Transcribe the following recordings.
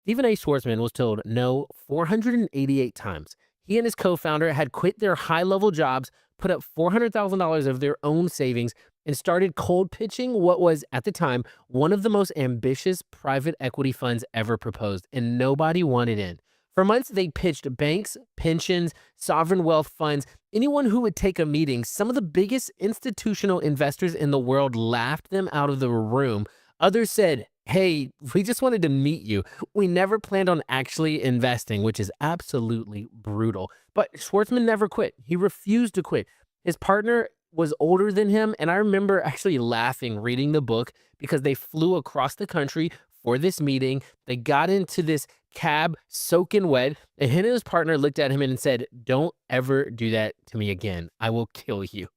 Stephen A. Schwarzman was told no 488 times. He and his co founder had quit their high level jobs, put up $400,000 of their own savings, and started cold pitching what was, at the time, one of the most ambitious private equity funds ever proposed, and nobody wanted in. For months, they pitched banks, pensions, sovereign wealth funds, anyone who would take a meeting. Some of the biggest institutional investors in the world laughed them out of the room. Others said, "Hey, we just wanted to meet you. We never planned on actually investing," which is absolutely brutal. But Schwartzman never quit. He refused to quit. His partner was older than him, and I remember actually laughing reading the book because they flew across the country for this meeting. They got into this cab soaking wet, and he and his partner looked at him and said, "Don't ever do that to me again. I will kill you,"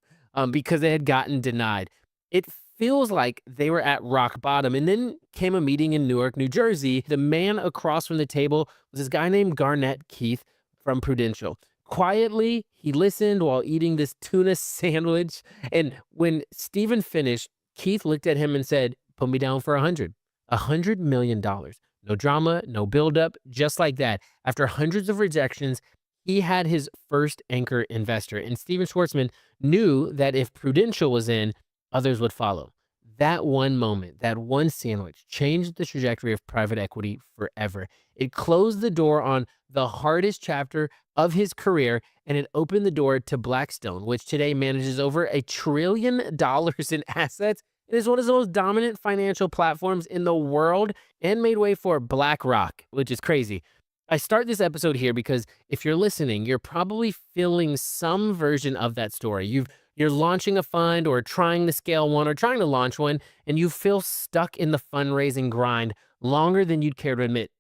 because they had gotten denied. It feels like they were at rock bottom. And then came a meeting in Newark, New Jersey. The man across from the table was this guy named Garnett Keith from Prudential. Quietly, he listened while eating this tuna sandwich. And when Stephen finished, Keith looked at him and said, "Put me down for $100 million. No drama, no buildup, just like that. After hundreds of rejections, he had his first anchor investor. And Stephen Schwartzman knew that if Prudential was in, others would follow. That one moment, that one sandwich changed the trajectory of private equity forever. It closed the door on the hardest chapter of his career, and it opened the door to Blackstone, which today manages over $1 trillion in assets. It is one of the most dominant financial platforms in the world and made way for BlackRock, which is crazy. I start this episode here because if you're listening, you're probably feeling some version of that story. You're launching a fund or trying to scale one or trying to launch one, and you feel stuck in the fundraising grind longer than you'd care to admit.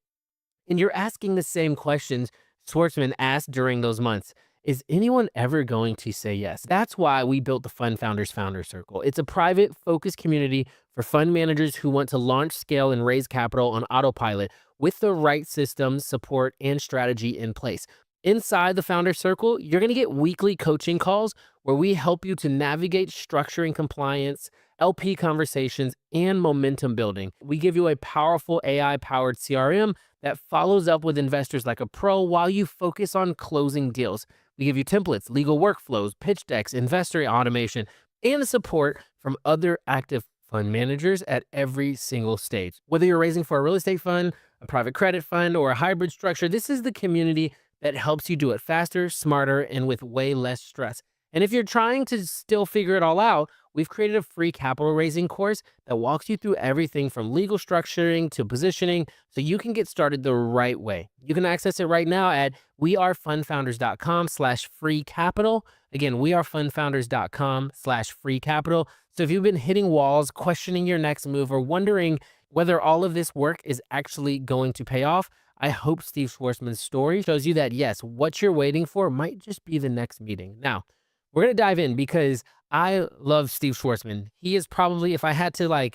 And you're asking the same questions Schwartzman asked during those months. Is anyone ever going to say yes? That's why we built the Fund Founders Founder Circle. It's a private, focused community for fund managers who want to launch, scale, and raise capital on autopilot with the right systems, support, and strategy in place. Inside the Founder Circle, you're going to get weekly coaching calls where we help you to navigate structuring compliance, LP conversations, and momentum building. We give you a powerful AI-powered CRM that follows up with investors like a pro while you focus on closing deals. We give you templates, legal workflows, pitch decks, investor automation, and support from other active fund managers at every single stage. Whether you're raising for a real estate fund, a private credit fund, or a hybrid structure, this is the community that helps you do it faster, smarter, and with way less stress. And if you're trying to still figure it all out, we've created a free capital raising course that walks you through everything from legal structuring to positioning so you can get started the right way. You can access it right now at wearefundfounders.com/free capital. Again, wearefundfounders.com/free capital. So if you've been hitting walls, questioning your next move, or wondering whether all of this work is actually going to pay off, I hope Steve Schwartzman's story shows you that, yes, what you're waiting for might just be the next meeting. Now, we're going to dive in because I love Steve Schwartzman. He is probably, if I had to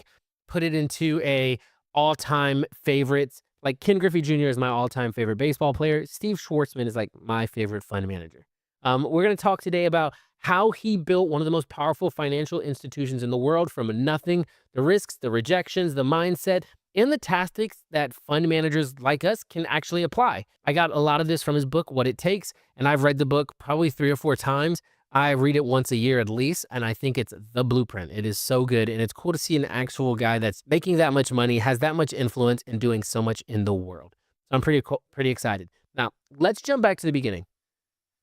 put it into a all-time favorites, like Ken Griffey Jr. is my all-time favorite baseball player. Steve Schwartzman is like my favorite fund manager. We're going to talk today about how he built one of the most powerful financial institutions in the world from nothing, the risks, the rejections, the mindset, and the tactics that fund managers like us can actually apply. I got a lot of this from his book, What It Takes, and I've read the book probably 3 or 4 times. I read it once a year at least, and I think it's the blueprint. It is so good, and it's cool to see an actual guy that's making that much money, has that much influence, and doing so much in the world. So I'm pretty excited. Now, let's jump back to the beginning.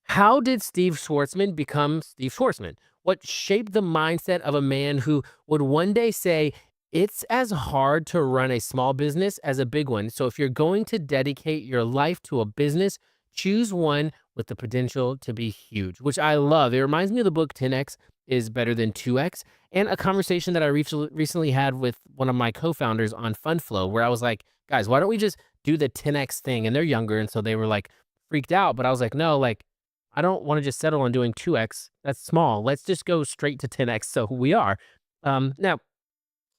How did Steve Schwartzman become Steve Schwartzman? What shaped the mindset of a man who would one day say, it's as hard to run a small business as a big one. So if you're going to dedicate your life to a business, choose one with the potential to be huge, which I love. It reminds me of the book 10X is Better Than 2X, and a conversation that I recently had with one of my co-founders on Fund Flow, where I was like, guys, why don't we just do the 10X thing? And they're younger, and so they were freaked out. But I was like, no, I don't want to just settle on doing 2X. That's small. Let's just go straight to 10X. So we are. Now,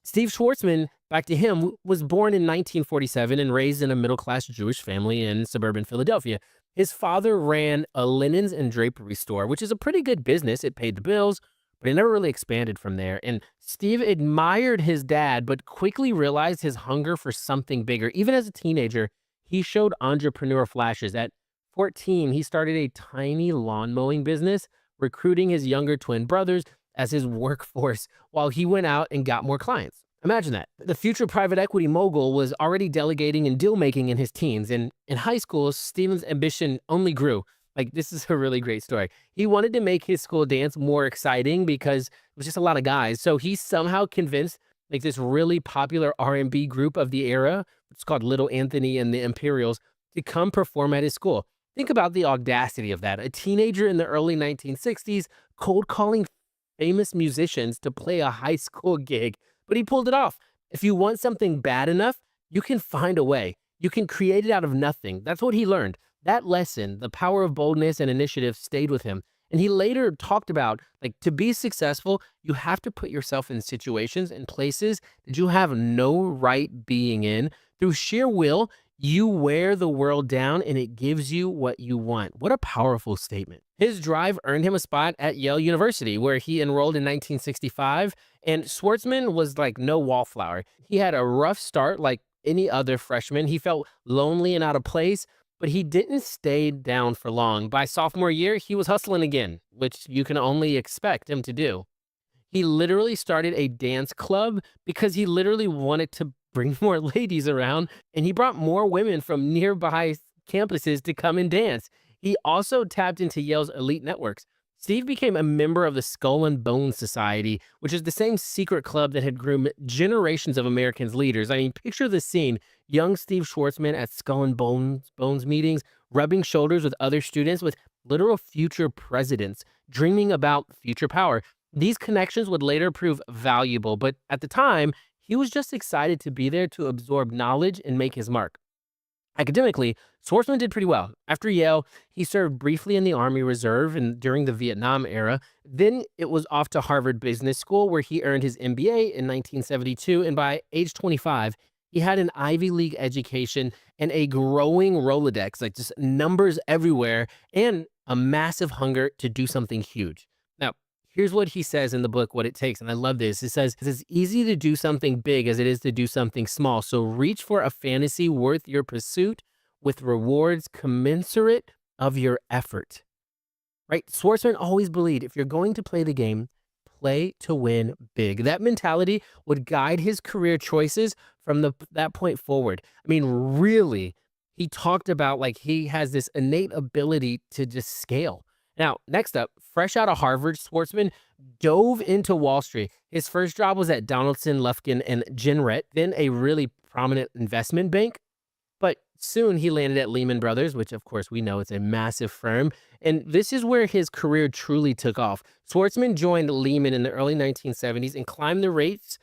Steve Schwartzman, back to him, was born in 1947 and raised in a middle-class Jewish family in suburban Philadelphia. His father ran a linens and drapery store, which is a pretty good business. It paid the bills, but it never really expanded from there. And Steve admired his dad, but quickly realized his hunger for something bigger. Even as a teenager, He showed entrepreneur flashes. At 14, he started a tiny lawn mowing business, recruiting his younger twin brothers as his workforce while he went out and got more clients. Imagine that. The future private equity mogul was already delegating and deal making in his teens. And in high school, Steven's ambition only grew. Like, this is a really great story. He wanted to make his school dance more exciting because it was just a lot of guys. So he somehow convinced like this really popular R&B group of the era, it's called Little Anthony and the Imperials, to come perform at his school. Think about the audacity of that. A teenager in the early 1960s cold calling famous musicians to play a high school gig, but he pulled it off. If you want something bad enough, you can find a way. You can create it out of nothing. That's what he learned. That lesson, the power of boldness and initiative, stayed with him. And he later talked about like to be successful, you have to put yourself in situations and places that you have no right being in. Through sheer will, you wear the world down and it gives you what you want. What a powerful statement. His drive earned him a spot at Yale University, where he enrolled in 1965. And Schwartzman was like no wallflower. He had a rough start like any other freshman. He felt lonely and out of place, but he didn't stay down for long. By sophomore year, he was hustling again, which you can only expect him to do. He literally started a dance club because he literally wanted to bring more ladies around, and he brought more women from nearby campuses to come and dance. He also tapped into Yale's elite networks. Steve became a member of the Skull and Bones Society, which is the same secret club that had groomed generations of Americans' leaders. I mean, picture the scene. Young Steve Schwartzman at Skull and Bones meetings, rubbing shoulders with other students with literal future presidents, dreaming about future power. These connections would later prove valuable, but at the time, he was just excited to be there to absorb knowledge and make his mark. Academically, Schwartzman did pretty well. After Yale, he served briefly in the Army Reserve and during the Vietnam era. Then it was off to Harvard Business School, where he earned his MBA in 1972. And by age 25, he had an Ivy League education and a growing Rolodex, like just numbers everywhere, and a massive hunger to do something huge. Now, here's what he says in the book, What It Takes. And I love this. It says, it's as easy to do something big as it is to do something small. So reach for a fantasy worth your pursuit with rewards commensurate of your effort. Right? Schwartzman always believed if you're going to play the game, play to win big. That mentality would guide his career choices from that point forward. I mean, really, he talked about like he has this innate ability to just scale. Now, next up, fresh out of Harvard, Schwartzman dove into Wall Street. His first job was at Donaldson, Lufkin, and Jenrette, then a really prominent investment bank. But soon he landed at Lehman Brothers, which of course we know is a massive firm. And this is where his career truly took off. Schwartzman joined Lehman in the early 1970s and climbed the rates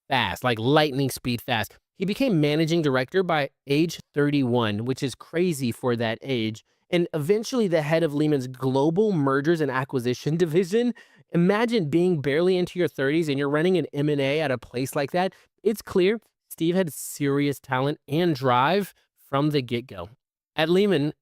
fast, like lightning speed fast. He became managing director by age 31, which is crazy for that age, and eventually the head of Lehman's global mergers and acquisition division. Imagine being barely into your 30s and you're running an M&A at a place like that. It's clear Steve had serious talent and drive from the get-go. At Lehman,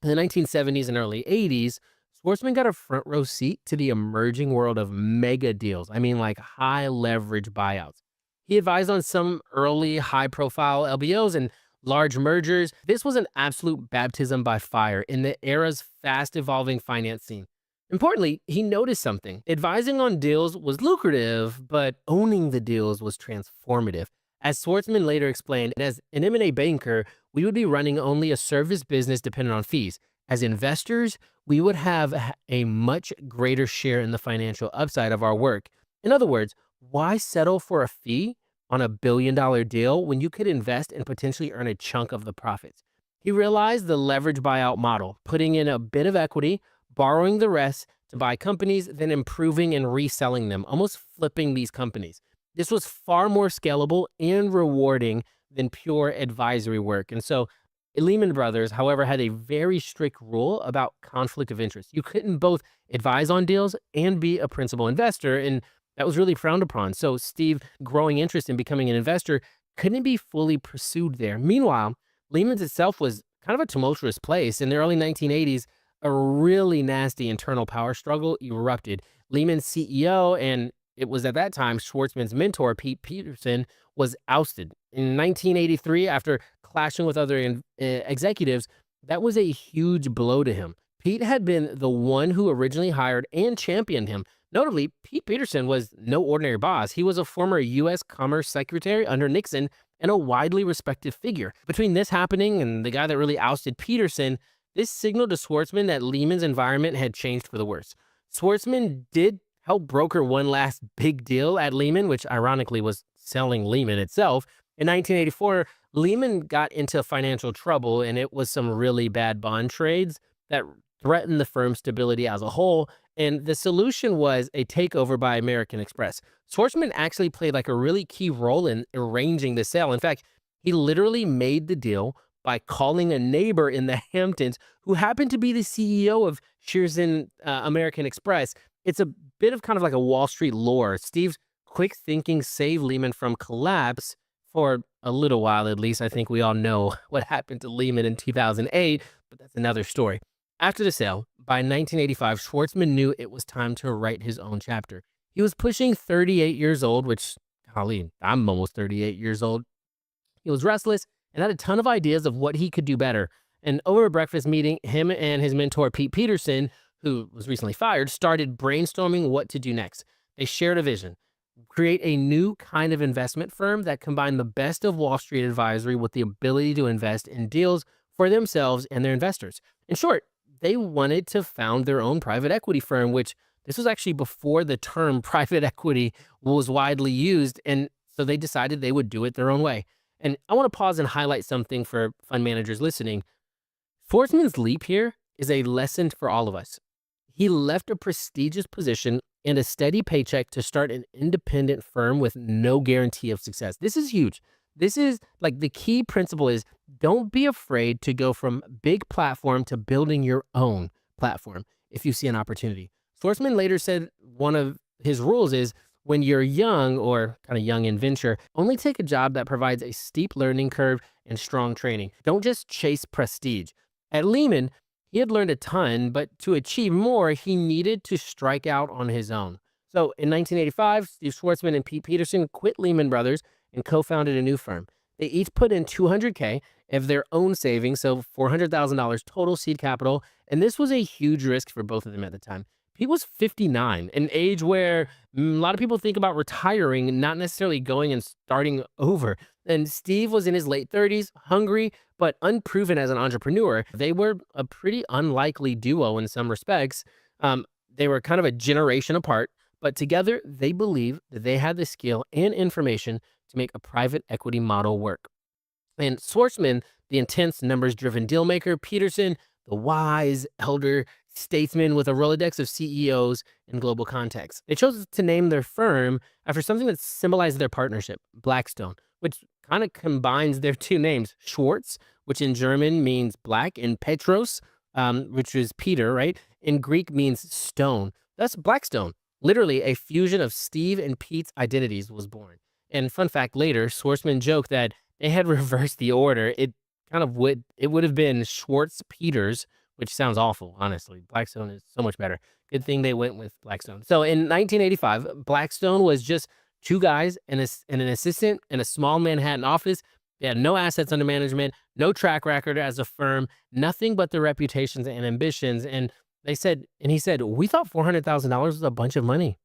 in the 1970s and early 80s, Schwartzman got a front row seat to the emerging world of mega deals. I mean, like high leverage buyouts. He advised on some early high profile LBOs and large mergers. This was an absolute baptism by fire in the era's fast evolving finance scene. Importantly, he noticed something. Advising on deals was lucrative, but owning the deals was transformative. As Schwartzman later explained, as an M&A banker, we would be running only a service business dependent on fees. As investors, we would have a much greater share in the financial upside of our work. In other words, why settle for a fee on $1 billion deal when you could invest and potentially earn a chunk of the profits? He realized the leverage buyout model, putting in a bit of equity, borrowing the rest to buy companies, then improving and reselling them, almost flipping these companies. This was far more scalable and rewarding than pure advisory work. And so Lehman Brothers, however, had a very strict rule about conflict of interest. You couldn't both advise on deals and be a principal investor, and that was really frowned upon. So Steve, growing interest in becoming an investor, couldn't be fully pursued there. Meanwhile, Lehman's itself was kind of a tumultuous place. In the early 1980s, a really nasty internal power struggle erupted. Lehman's CEO, and it was at that time Schwartzman's mentor, Pete Peterson, was ousted. In 1983, after clashing with other executives, that was a huge blow to him. Pete had been the one who originally hired and championed him. Notably, Pete Peterson was no ordinary boss. He was a former U.S. Commerce Secretary under Nixon and a widely respected figure. Between this happening and the guy that really ousted Peterson, this signaled to Schwarzman that Lehman's environment had changed for the worse. Schwarzman did help broker one last big deal at Lehman, which ironically was selling Lehman itself. In 1984, Lehman got into financial trouble, and it was some really bad bond trades that threatened the firm's stability as a whole. And the solution was a takeover by American Express. Schwarzman actually played like a really key role in arranging the sale. In fact, he literally made the deal by calling a neighbor in the Hamptons who happened to be the CEO of Shearson American Express. It's a bit of kind of like a Wall Street lore. Steve's quick thinking saved Lehman from collapse for a little while, at least. I think we all know what happened to Lehman in 2008, but that's another story. After the sale, by 1985, Schwarzman knew it was time to write his own chapter. He was pushing 38 years old, which, golly, I'm almost 38 years old. He was restless and had a ton of ideas of what he could do better. And over a breakfast meeting, him and his mentor, Pete Peterson, who was recently fired, started brainstorming what to do next. They shared a vision: create a new kind of investment firm that combined the best of Wall Street advisory with the ability to invest in deals for themselves and their investors. In short, they wanted to found their own private equity firm, which this was actually before the term private equity was widely used. And so they decided they would do it their own way. And I want to pause and highlight something for fund managers listening. Schwarzman's leap here is a lesson for all of us. He left a prestigious position and a steady paycheck to start an independent firm with no guarantee of success. This is huge. This is like the key principle is don't be afraid to go from big platform to building your own platform if you see an opportunity. Schwarzman later said one of his rules is when you're young or kind of young in venture, only take a job that provides a steep learning curve and strong training. Don't just chase prestige. At Lehman, he had learned a ton, but to achieve more, he needed to strike out on his own. So in 1985, Steve Schwarzman and Pete Peterson quit Lehman Brothers and co-founded a new firm. They each put in $200K of their own savings, so $400,000 total seed capital, and this was a huge risk for both of them at the time. Pete was 59, an age where a lot of people think about retiring, not necessarily going and starting over. And Steve was in his late 30s, hungry, but unproven as an entrepreneur. They were a pretty unlikely duo in some respects. They were kind of a generation apart, but together they believed that they had the skill and information to make a private equity model work. And Schwarzman, the intense numbers-driven dealmaker, Peterson, the wise elder statesman with a Rolodex of CEOs in global context. They chose to name their firm after something that symbolized their partnership, Blackstone, which kind of combines their two names, Schwarz, which in German means black, and Petros, which is Peter, right? In Greek means stone. That's Blackstone. Literally, a fusion of Steve and Pete's identities was born. And fun fact later, Schwarzman joked that they had reversed the order. It would have been Schwartz Peters, which sounds awful, honestly. Blackstone is so much better. Good thing they went with Blackstone. So in 1985, Blackstone was just two guys and an assistant in a small Manhattan office. They had no assets under management, no track record as a firm, nothing but their reputations and ambitions. And he said, we thought $400,000 was a bunch of money.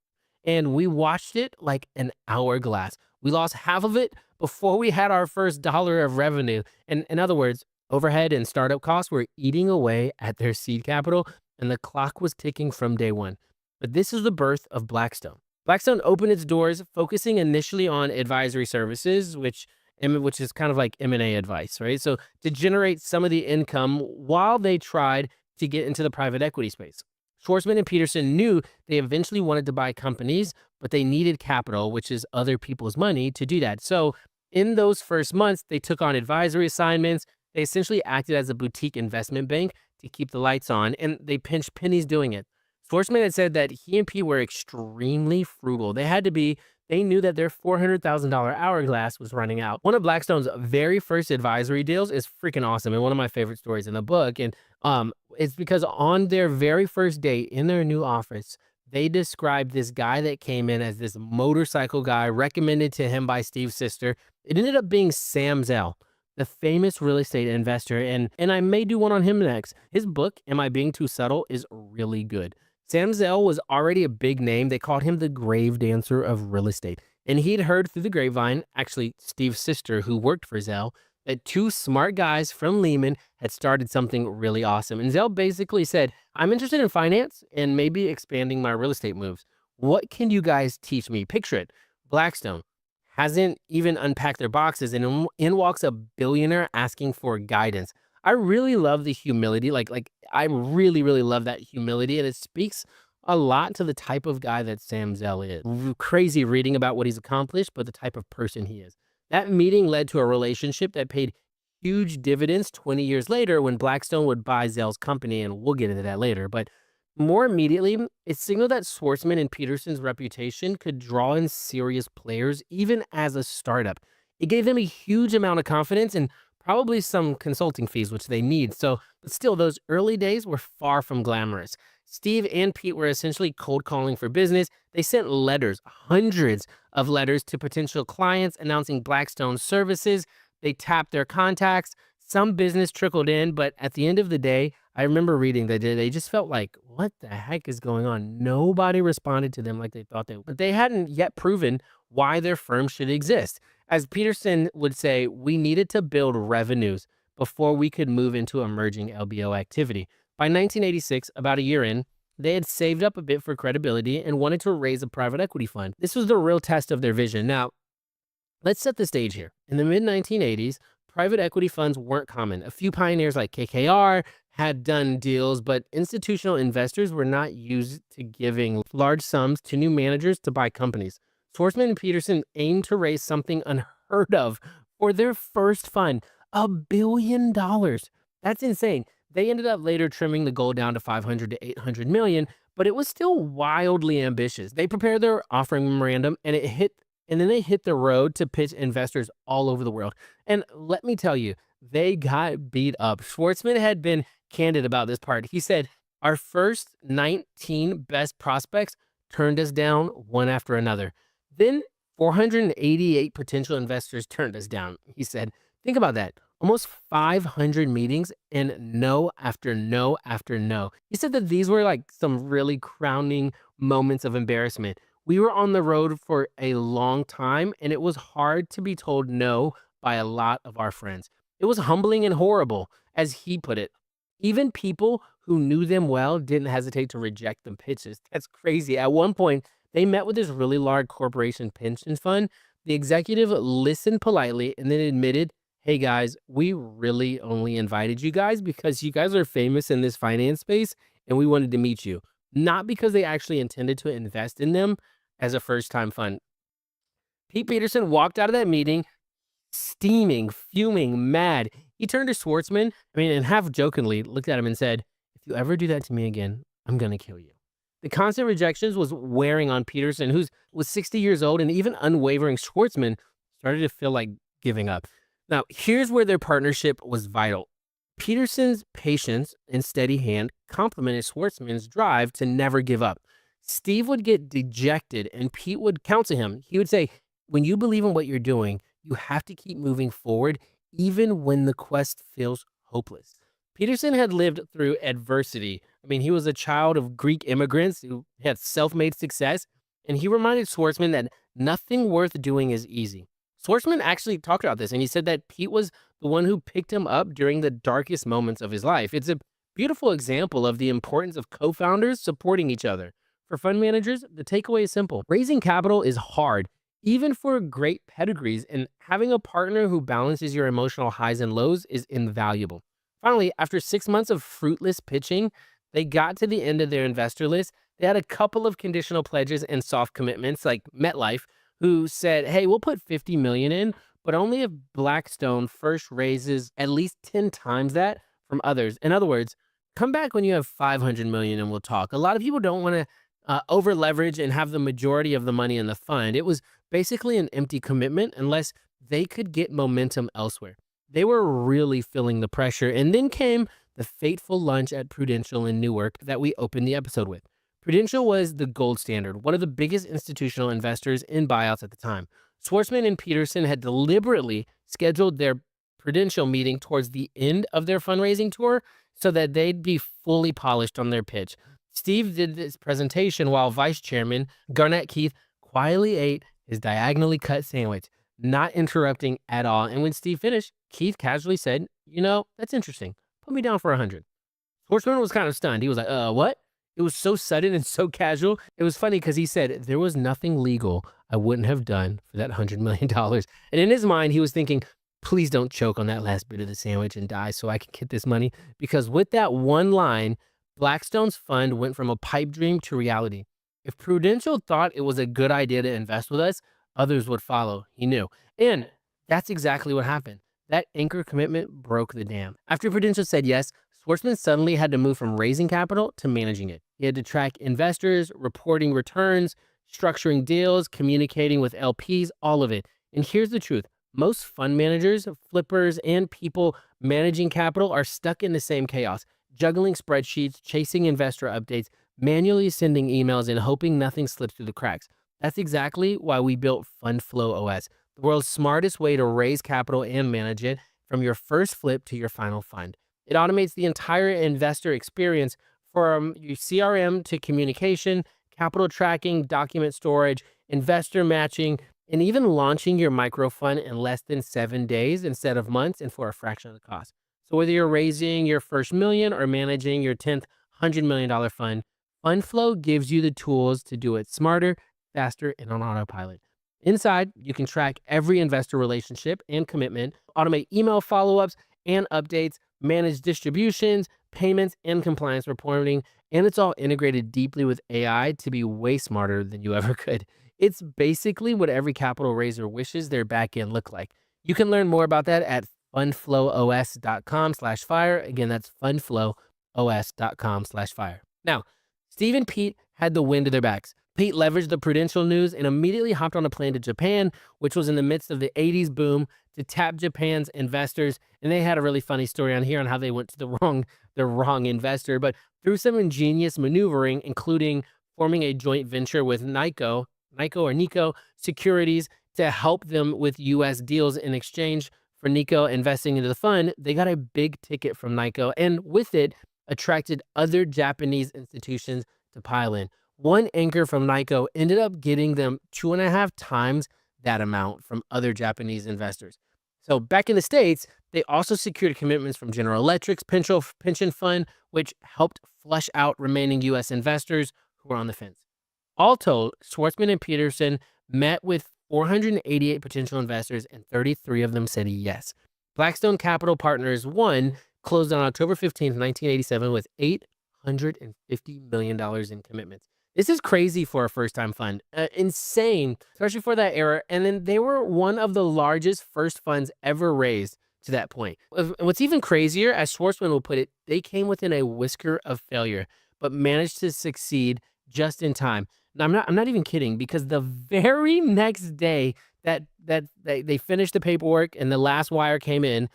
And we watched it like an hourglass. We lost half of it before we had our first dollar of revenue. And in other words, overhead and startup costs were eating away at their seed capital, and the clock was ticking from day one. But this is the birth of Blackstone. Blackstone opened its doors, focusing initially on advisory services, which is kind of like M&A advice, right? So to generate some of the income while they tried to get into the private equity space. Schwarzman and Peterson knew they eventually wanted to buy companies, but they needed capital, which is other people's money, to do that. So in those first months, they took on advisory assignments. They essentially acted as a boutique investment bank to keep the lights on, and they pinched pennies doing it. Schwarzman had said that he and Pete were extremely frugal. They knew that their $400,000 hourglass was running out. One of Blackstone's very first advisory deals is freaking awesome and one of my favorite stories in the book. And it's because on their very first day in their new office, they described this guy that came in as this motorcycle guy recommended to him by Steve's sister. It ended up being Sam Zell. the famous real estate investor, and I may do one on him next. His book, Am I Being Too Subtle, is really good. Sam Zell was already a big name. They called him the grave dancer of real estate. And he'd heard through the grapevine, actually Steve's sister who worked for Zell, that two smart guys from Lehman had started something really awesome. And Zell basically said, I'm interested in finance and maybe expanding my real estate moves. What can you guys teach me? Picture it. Blackstone hasn't even unpacked their boxes, and in walks a billionaire asking for guidance. I really love the humility. Like I really love that humility, and it speaks a lot to the type of guy that Sam Zell is. Crazy reading about what he's accomplished, but the type of person he is. That meeting led to a relationship that paid huge dividends 20 years later when Blackstone would buy Zell's company, and we'll get into that later. But more immediately, it signaled that Schwartzman and Peterson's reputation could draw in serious players even as a startup. It gave them a huge amount of confidence and probably some consulting fees, which they need. So, but still, those early days were far from glamorous. Steve and Pete were essentially cold calling for business. They sent letters, hundreds of letters to potential clients announcing Blackstone's services. They tapped their contacts. Some business trickled in, but at the end of the day, I remember reading that they just felt like, what the heck is going on? Nobody responded to them like they thought they would. But they hadn't yet proven why their firm should exist. As Peterson would say, we needed to build revenues before we could move into emerging LBO activity. By 1986, about a year in, they had saved up a bit for credibility and wanted to raise a private equity fund. This was the real test of their vision. Now, let's set the stage here. In the mid 1980s, private equity funds weren't common. A few pioneers like KKR had done deals, but institutional investors were not used to giving large sums to new managers to buy companies. Schwarzman and Peterson aimed to raise something unheard of for their first fund, $1 billion. That's insane. They ended up later trimming the goal down to 500 to 800 million, but it was still wildly ambitious. They prepared their offering memorandum and then they hit the road to pitch investors all over the world. And let me tell you, they got beat up. Schwartzman had been candid about this part. He said, our first 19 best prospects turned us down one after another. Then 488 potential investors turned us down. He said, think about that. Almost 500 meetings and no after no after no. He said that these were like some really crowning moments of embarrassment. We were on the road for a long time, and it was hard to be told no by a lot of our friends. It was humbling and horrible, as he put it. Even people who knew them well didn't hesitate to reject the pitches. That's crazy. At one point, they met with this really large corporation pension fund. The executive listened politely and then admitted, hey guys, we really only invited you guys because you guys are famous in this finance space and we wanted to meet you. Not because they actually intended to invest in them as a first-time fund. Pete Peterson walked out of that meeting steaming, fuming, mad. He turned to Schwartzman, and half jokingly looked at him and said, if you ever do that to me again, I'm going to kill you. The constant rejections was wearing on Peterson, who was 60 years old, and even unwavering Schwartzman started to feel like giving up. Now, here's where their partnership was vital. Peterson's patience and steady hand complemented Schwartzman's drive to never give up. Steve would get dejected and Pete would counsel him. He would say, when you believe in what you're doing, you have to keep moving forward even when the quest feels hopeless. Peterson had lived through adversity. He was a child of Greek immigrants who had self-made success, and he reminded Schwartzman that nothing worth doing is easy. Schwartzman actually talked about this, and he said that Pete was the one who picked him up during the darkest moments of his life. It's a beautiful example of the importance of co-founders supporting each other. For fund managers, the takeaway is simple. Raising capital is hard, even for great pedigrees, and having a partner who balances your emotional highs and lows is invaluable. Finally, after 6 months of fruitless pitching, they got to the end of their investor list. They had a couple of conditional pledges and soft commitments like MetLife, who said, hey, we'll put 50 million in, but only if Blackstone first raises at least 10 times that from others. In other words, come back when you have 500 million and we'll talk. A lot of people don't want to over leverage and have the majority of the money in the fund. It was basically an empty commitment unless they could get momentum elsewhere. They were really feeling the pressure. And then came the fateful lunch at Prudential in Newark that we opened the episode with. Prudential was the gold standard, one of the biggest institutional investors in buyouts at the time. Schwartzman and Peterson had deliberately scheduled their Prudential meeting towards the end of their fundraising tour so that they'd be fully polished on their pitch. Steve did this presentation while Vice Chairman Garnett Keith quietly ate his diagonally cut sandwich, not interrupting at all. And when Steve finished, Keith casually said, that's interesting. Put me down for 100. Schwarzman was kind of stunned. He was like, what? It was so sudden and so casual. It was funny because he said, there was nothing legal I wouldn't have done for that $100 million. And in his mind, he was thinking, please don't choke on that last bit of the sandwich and die so I can get this money. Because with that one line, Blackstone's fund went from a pipe dream to reality. If Prudential thought it was a good idea to invest with us, others would follow. He knew. And that's exactly what happened. That anchor commitment broke the dam. After Prudential said yes, Schwarzman suddenly had to move from raising capital to managing it. He had to track investors, reporting returns, structuring deals, communicating with LPs, all of it. And here's the truth. Most fund managers, flippers, and people managing capital are stuck in the same chaos, juggling spreadsheets, chasing investor updates, manually sending emails, and hoping nothing slips through the cracks. That's exactly why we built FundFlow OS, the world's smartest way to raise capital and manage it from your first flip to your final fund. It automates the entire investor experience from your CRM to communication, capital tracking, document storage, investor matching, and even launching your micro fund in less than 7 days instead of months and for a fraction of the cost. So whether you're raising your first million or managing your 10th $100 million fund, FundFlow gives you the tools to do it smarter, faster, and on autopilot. Inside, you can track every investor relationship and commitment, automate email follow-ups and updates, manage distributions, payments, and compliance reporting, and it's all integrated deeply with AI to be way smarter than you ever could. It's basically what every capital raiser wishes their backend looked like. You can learn more about that at fundflowos.com/fire. Again, that's fundflowos.com/fire. Now, Steve and Pete had the wind at their backs. Pete leveraged the Prudential news and immediately hopped on a plane to Japan, which was in the midst of the 80s boom, to tap Japan's investors. And they had a really funny story on here on how they went to the wrong investor. But through some ingenious maneuvering, including forming a joint venture with Nikko Securities to help them with U.S. deals in exchange for Nikko investing into the fund, they got a big ticket from Nikko, and with it, attracted other Japanese institutions to pile in. One anchor from Nikko ended up getting them 2.5 times that amount from other Japanese investors. So back in the States, they also secured commitments from General Electric's pension fund, which helped flush out remaining U.S. investors who were on the fence. All told, Schwarzman and Peterson met with 488 potential investors, and 33 of them said yes. Blackstone Capital Partners 1 closed on October 15, 1987 with $850 million in commitments. This is crazy for a first-time fund. Insane, especially for that era. And then they were one of the largest first funds ever raised to that point. What's even crazier, as Schwarzman will put it, they came within a whisker of failure, but managed to succeed just in time. Now, I'm not even kidding, because the very next day that they finished the paperwork and the last wire came in,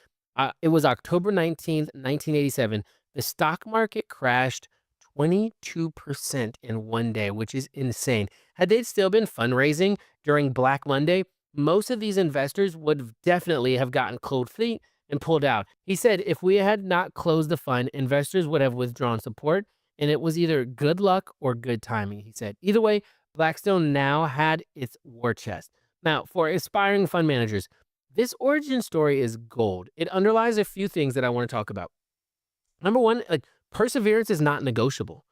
it was October 19th, 1987. The stock market crashed 22% in one day, which is insane. Had they still been fundraising during Black Monday, most of these investors would definitely have gotten cold feet and pulled out. He said if we had not closed the fund, investors would have withdrawn support, and it was either good luck or good timing, he said. Either way, Blackstone now had its war chest. Now, for aspiring fund managers, this origin story is gold. It underlies a few things that I want to talk about. Number one, perseverance is not negotiable.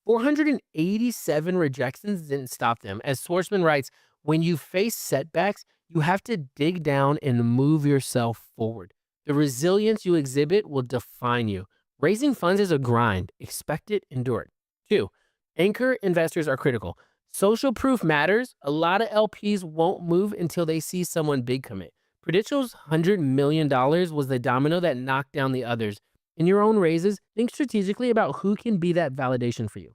487 rejections didn't stop them. As Schwarzman writes, when you face setbacks, you have to dig down and move yourself forward. The resilience you exhibit will define you. Raising funds is a grind. Expect it, endure it. 2, anchor investors are critical. Social proof matters. A lot of LPs won't move until they see someone big commit. Prudential's $100 million was the domino that knocked down the others. In your own raises, think strategically about who can be that validation for you.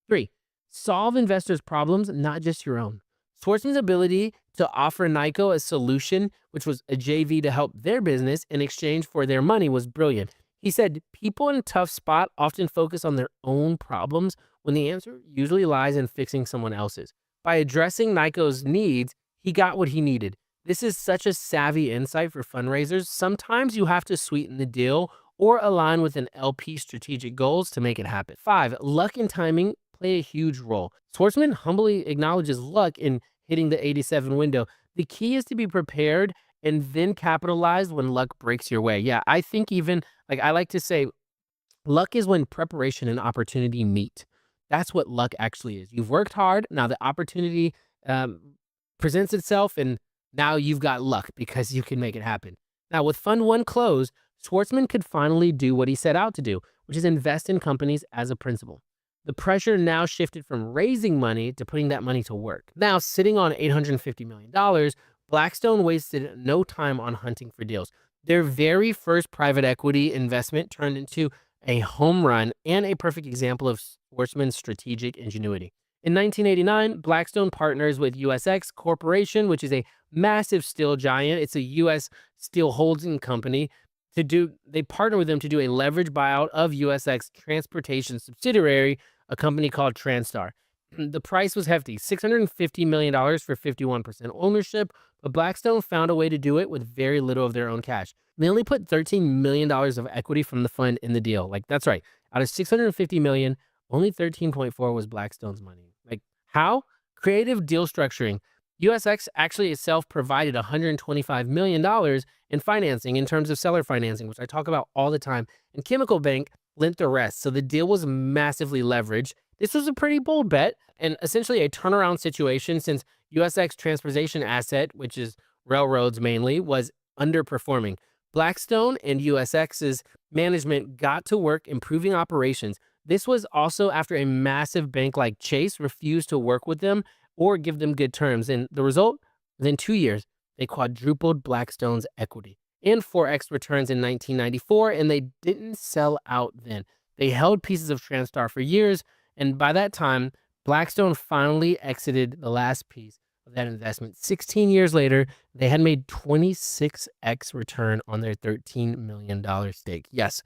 3, solve investors' problems, not just your own. Schwarzman's ability to offer Nikko a solution, which was a JV to help their business in exchange for their money, was brilliant. He said, people in a tough spot often focus on their own problems when the answer usually lies in fixing someone else's. By addressing Nikko's needs, he got what he needed: This is such a savvy insight for fundraisers. Sometimes you have to sweeten the deal or align with an LP strategic goals to make it happen. 5, luck and timing play a huge role. Schwartzman humbly acknowledges luck in hitting the 87 window. The key is to be prepared and then capitalize when luck breaks your way. Yeah, I think even like I like to say, luck is when preparation and opportunity meet. That's what luck actually is. You've worked hard. Now the opportunity um, presents itself, and now you've got luck because you can make it happen. Now, with Fund One closed, Schwartzman could finally do what he set out to do, which is invest in companies as a principal. The pressure now shifted from raising money to putting that money to work. Now, sitting on $850 million, Blackstone wasted no time on hunting for deals. Their very first private equity investment turned into a home run and a perfect example of Schwartzman's strategic ingenuity. In 1989, Blackstone partners with USX Corporation, which is a massive steel giant. It's a U.S. steel holding company. They partner with them to do a leverage buyout of USX transportation subsidiary, a company called Transtar. The price was hefty, $650 million for 51% ownership, but Blackstone found a way to do it with very little of their own cash. They only put $13 million of equity from the fund in the deal. Like, that's right. Out of $650 million, only 13.4 was Blackstone's money. Like, how? Creative deal structuring. USX actually itself provided $125 million in financing in terms of seller financing, which I talk about all the time. And Chemical Bank lent the rest. So the deal was massively leveraged. This was a pretty bold bet and essentially a turnaround situation since USX transportation asset, which is railroads mainly, was underperforming. Blackstone and USX's management got to work improving operations. This was also after a massive bank like Chase refused to work with them or give them good terms. And the result, within 2 years, they quadrupled Blackstone's equity and 4x returns in 1994, and they didn't sell out then. They held pieces of Transtar for years, and by that time, Blackstone finally exited the last piece of that investment. 16 years later, they had made 26x return on their $13 million stake. Yes,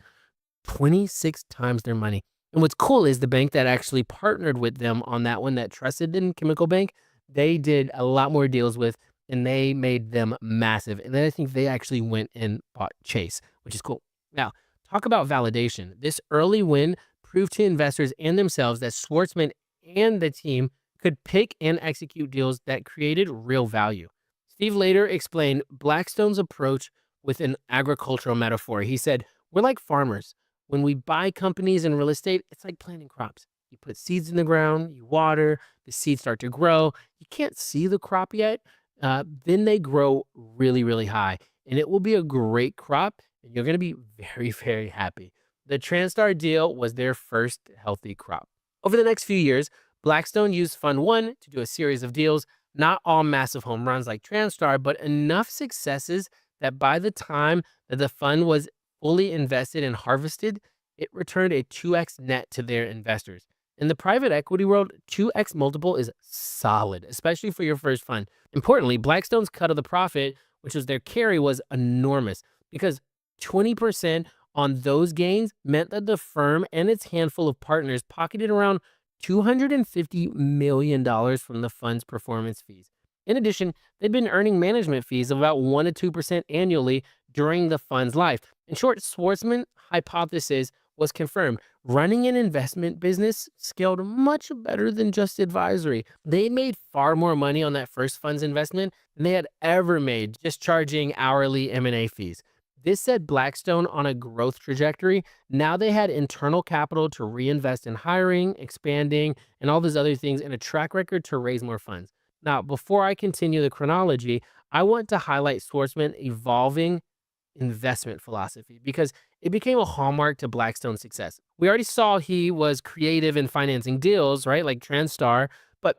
26 times their money. And what's cool is the bank that actually partnered with them on that one, that trusted in Chemical Bank, they did a lot more deals with, and they made them massive. And then I think they actually went and bought Chase, which is cool. Now, talk about validation. This early win proved to investors and themselves that Schwartzman and the team could pick and execute deals that created real value. Steve later explained Blackstone's approach with an agricultural metaphor. He said, "We're like farmers. When we buy companies in real estate, it's like planting crops. You put seeds in the ground, you water, the seeds start to grow. You can't see the crop yet. Then they grow really, really high. And it will be a great crop, and you're going to be very, very happy." The Transtar deal was their first healthy crop. Over the next few years, Blackstone used Fund One to do a series of deals, not all massive home runs like Transtar, but enough successes that by the time that the fund was fully invested and harvested, it returned a 2x net to their investors. In the private equity world, 2x multiple is solid, especially for your first fund. Importantly, Blackstone's cut of the profit, which was their carry, was enormous because 20% on those gains meant that the firm and its handful of partners pocketed around $250 million from the fund's performance fees. In addition, they'd been earning management fees of about 1 to 2% annually during the fund's life. In short, Schwartzman's hypothesis was confirmed. Running an investment business scaled much better than just advisory. They made far more money on that first fund's investment than they had ever made just charging hourly M&A fees. This set Blackstone on a growth trajectory. Now they had internal capital to reinvest in hiring, expanding, and all those other things, and a track record to raise more funds. Now, before I continue the chronology, I want to highlight Schwartzman's evolving investment philosophy because it became a hallmark to Blackstone's success. We already saw he was creative in financing deals, right, like Transtar, but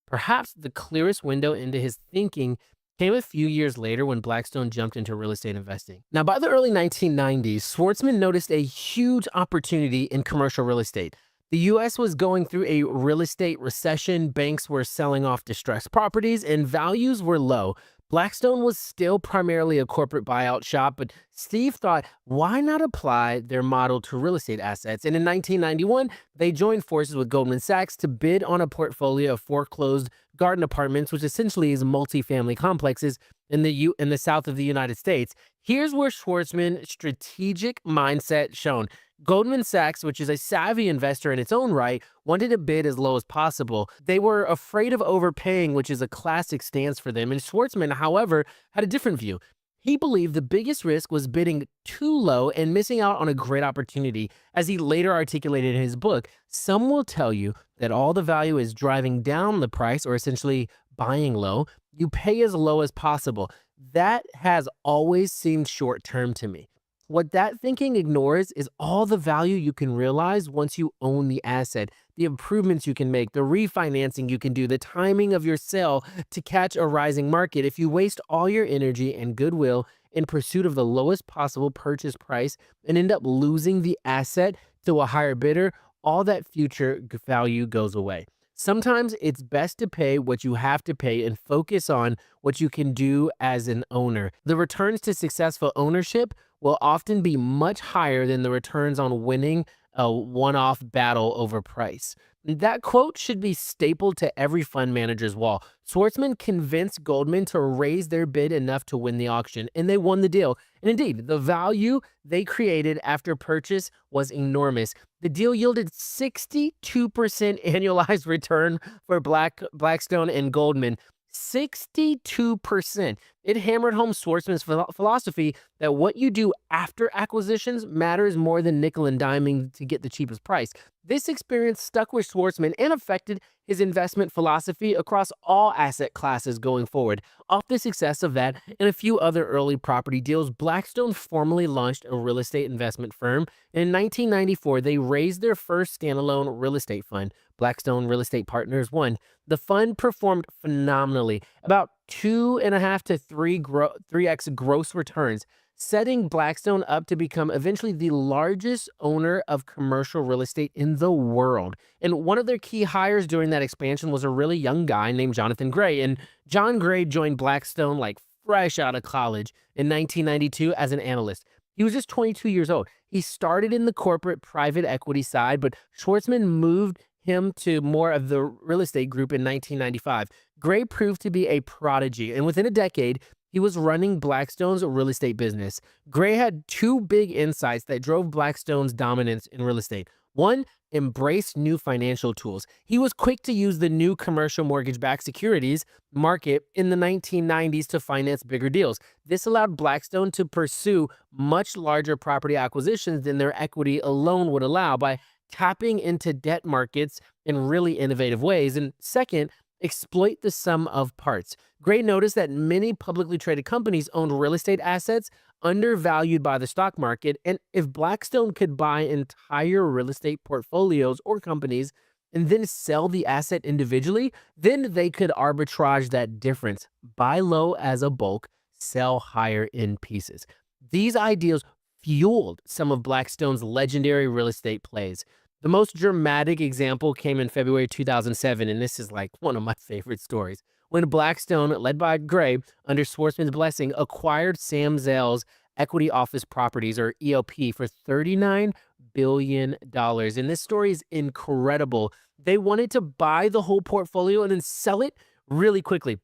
perhaps the clearest window into his thinking came a few years later when Blackstone jumped into real estate investing. Now, by the early 1990s, Schwartzman noticed a huge opportunity in commercial real estate. The US was going through a real estate recession, banks were selling off distressed properties, and values were low. Blackstone was still primarily a corporate buyout shop, but Steve thought, why not apply their model to real estate assets? And in 1991, they joined forces with Goldman Sachs to bid on a portfolio of foreclosed garden apartments, which essentially is multifamily complexes in the south of the United States. Here's where Schwartzman's strategic mindset shone. Goldman Sachs, which is a savvy investor in its own right, wanted to bid as low as possible. They were afraid of overpaying, which is a classic stance for them. And Schwartzman, however, had a different view. He believed the biggest risk was bidding too low and missing out on a great opportunity. As he later articulated in his book, some will tell you that all the value is driving down the price, or essentially buying low. You pay as low as possible. That has always seemed short term to me. What that thinking ignores is all the value you can realize once you own the asset, the improvements you can make, the refinancing you can do, the timing of your sale to catch a rising market. If you waste all your energy and goodwill in pursuit of the lowest possible purchase price and end up losing the asset to a higher bidder, all that future value goes away. Sometimes it's best to pay what you have to pay and focus on what you can do as an owner. The returns to successful ownership will often be much higher than the returns on winning a one-off battle over price. That quote should be stapled to every fund manager's wall. Schwartzman convinced Goldman to raise their bid enough to win the auction, and they won the deal. And indeed, the value they created after purchase was enormous. The deal yielded 62% annualized return for Blackstone and Goldman. 62%. It hammered home Schwartzman's philosophy that what you do after acquisitions matters more than nickel and diming to get the cheapest price. This experience stuck with Schwartzman and affected his investment philosophy across all asset classes going forward. Off the success of that and a few other early property deals, Blackstone formally launched a real estate investment firm. In 1994, they raised their first standalone real estate fund, Blackstone Real Estate Partners 1. The fund performed phenomenally, about 2.5 to 3x gross returns, setting Blackstone up to become eventually the largest owner of commercial real estate in the world. And one of their key hires during that expansion was a really young guy named Jonathan Gray. And John Gray joined Blackstone like fresh out of college in 1992 as an analyst. He was just 22 years old. He started in the corporate private equity side, but Schwartzman moved him to more of the real estate group in 1995. Gray proved to be a prodigy, and within a decade, he was running Blackstone's real estate business. Gray had two big insights that drove Blackstone's dominance in real estate. One, embrace new financial tools. He was quick to use the new commercial mortgage-backed securities market in the 1990s to finance bigger deals. This allowed Blackstone to pursue much larger property acquisitions than their equity alone would allow by tapping into debt markets in really innovative ways. And second, exploit the sum of parts. Gray noticed that many publicly traded companies owned real estate assets undervalued by the stock market, and if Blackstone could buy entire real estate portfolios or companies and then sell the asset individually, then they could arbitrage that difference, buy low as a bulk, sell higher in pieces. These ideas fueled some of Blackstone's legendary real estate plays. The most dramatic example came in February 2007, and this is like one of my favorite stories. When Blackstone, led by Gray, under Schwartzman's blessing, acquired Sam Zell's Equity Office Properties, or EOP, for $39 billion. And this story is incredible. They wanted to buy the whole portfolio and then sell it really quickly.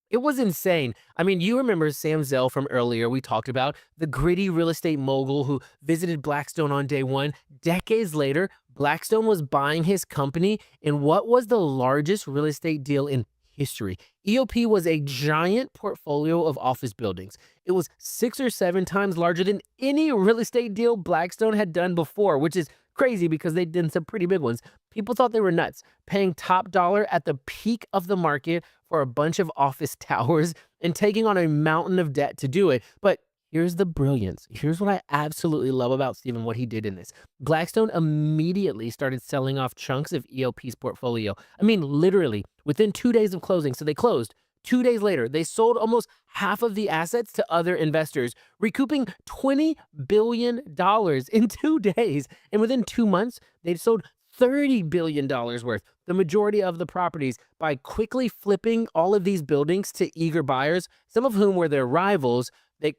It was insane. I mean, you remember Sam Zell from earlier. We talked about the gritty real estate mogul who visited Blackstone on day one. Decades later, Blackstone was buying his company in what was the largest real estate deal in history. EOP was a giant portfolio of office buildings. It was 6 or 7 times larger than any real estate deal Blackstone had done before, which is crazy because they'd done some pretty big ones. People thought they were nuts, paying top dollar at the peak of the market for a bunch of office towers and taking on a mountain of debt to do it. But here's the brilliance. Here's what I absolutely love about Stephen, what he did in this. Blackstone immediately started selling off chunks of EOP's portfolio. I mean, literally within 2 days of closing. So they closed. 2 days later, they sold almost half of the assets to other investors, recouping $20 billion in 2 days. And within 2 months, they sold $30 billion worth, the majority of the properties, by quickly flipping all of these buildings to eager buyers, some of whom were their rivals that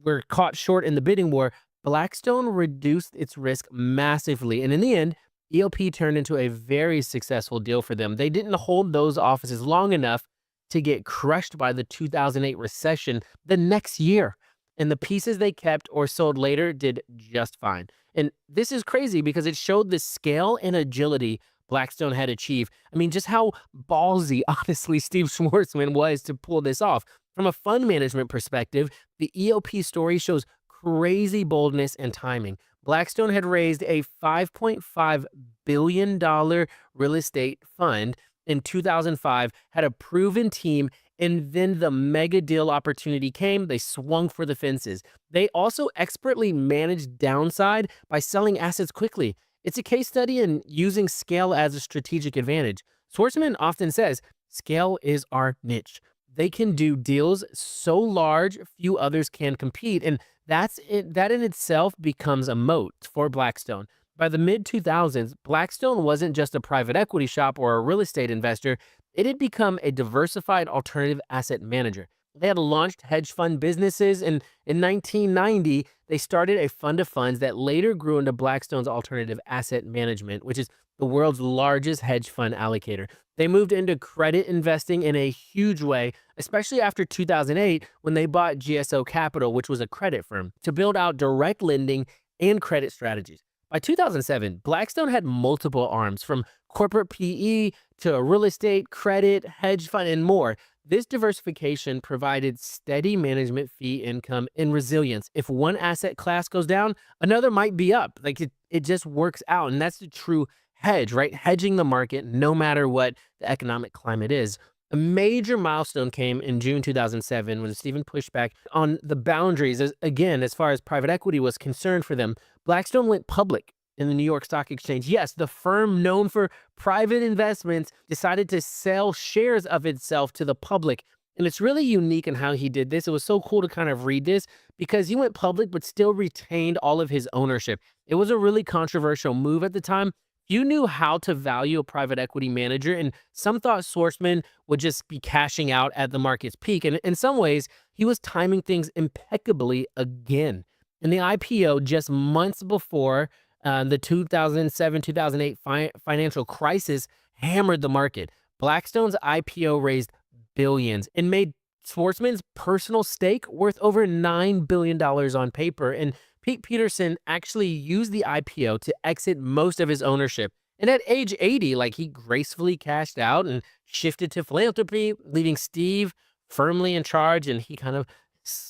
were caught short in the bidding war. Blackstone reduced its risk massively. And in the end, EOP turned into a very successful deal for them. They didn't hold those offices long enough to get crushed by the 2008 recession the next year. And the pieces they kept or sold later did just fine. And this is crazy because it showed the scale and agility Blackstone had achieved. I mean, just how ballsy, honestly, Steve Schwarzman was to pull this off. From a fund management perspective, the EOP story shows crazy boldness and timing. Blackstone had raised a $5.5 billion real estate fund in 2005, had a proven team, and then the mega deal opportunity came. They swung for the fences. They also expertly managed downside by selling assets quickly. It's a case study in using scale as a strategic advantage. Schwarzman often says, scale is our niche. They can do deals so large, few others can compete. And that in itself becomes a moat for Blackstone. By the mid 2000s, Blackstone wasn't just a private equity shop or a real estate investor, it had become a diversified alternative asset manager. They had launched hedge fund businesses, and in 1990, they started a fund of funds that later grew into Blackstone's alternative asset management, which is the world's largest hedge fund allocator. They moved into credit investing in a huge way, especially after 2008 when they bought GSO Capital, which was a credit firm, to build out direct lending and credit strategies. By 2007, Blackstone had multiple arms from corporate PE to real estate, credit, hedge fund, and more. This diversification provided steady management fee income and resilience. If one asset class goes down, another might be up. It just works out. And that's the true hedge, right? Hedging the market no matter what the economic climate is. A major milestone came in June 2007 when Stephen pushed back on the boundaries, as far as private equity was concerned for them. Blackstone went public in the New York Stock Exchange. Yes, the firm known for private investments decided to sell shares of itself to the public. And it's really unique in how he did this. It was so cool to kind of read this because he went public but still retained all of his ownership. It was a really controversial move at the time. You knew how to value a private equity manager, and some thought Schwarzman would just be cashing out at the market's peak. And in some ways, he was timing things impeccably again. In the IPO, just months before the 2007-2008 financial crisis hammered the market, Blackstone's IPO raised billions and made Schwarzman's personal stake worth over $9 billion on paper. And Pete Peterson actually used the IPO to exit most of his ownership. And at age 80, he gracefully cashed out and shifted to philanthropy, leaving Steve firmly in charge, and he kind of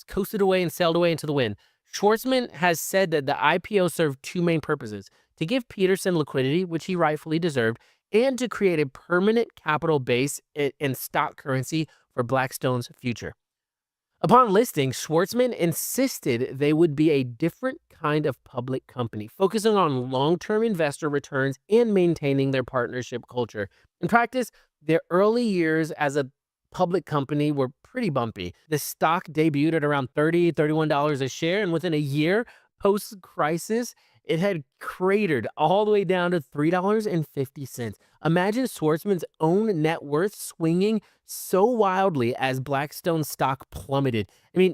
coasted away and sailed away into the wind. Schwarzman has said that the IPO served two main purposes: to give Peterson liquidity, which he rightfully deserved, and to create a permanent capital base and stock currency for Blackstone's future. Upon listing, Schwarzman insisted they would be a different kind of public company, focusing on long-term investor returns and maintaining their partnership culture. In practice, their early years as a public company were pretty bumpy. The stock debuted at around $30, $31 a share, and within a year post-crisis, it had cratered all the way down to $3.50. Imagine Schwarzman's own net worth swinging so wildly as Blackstone's stock plummeted.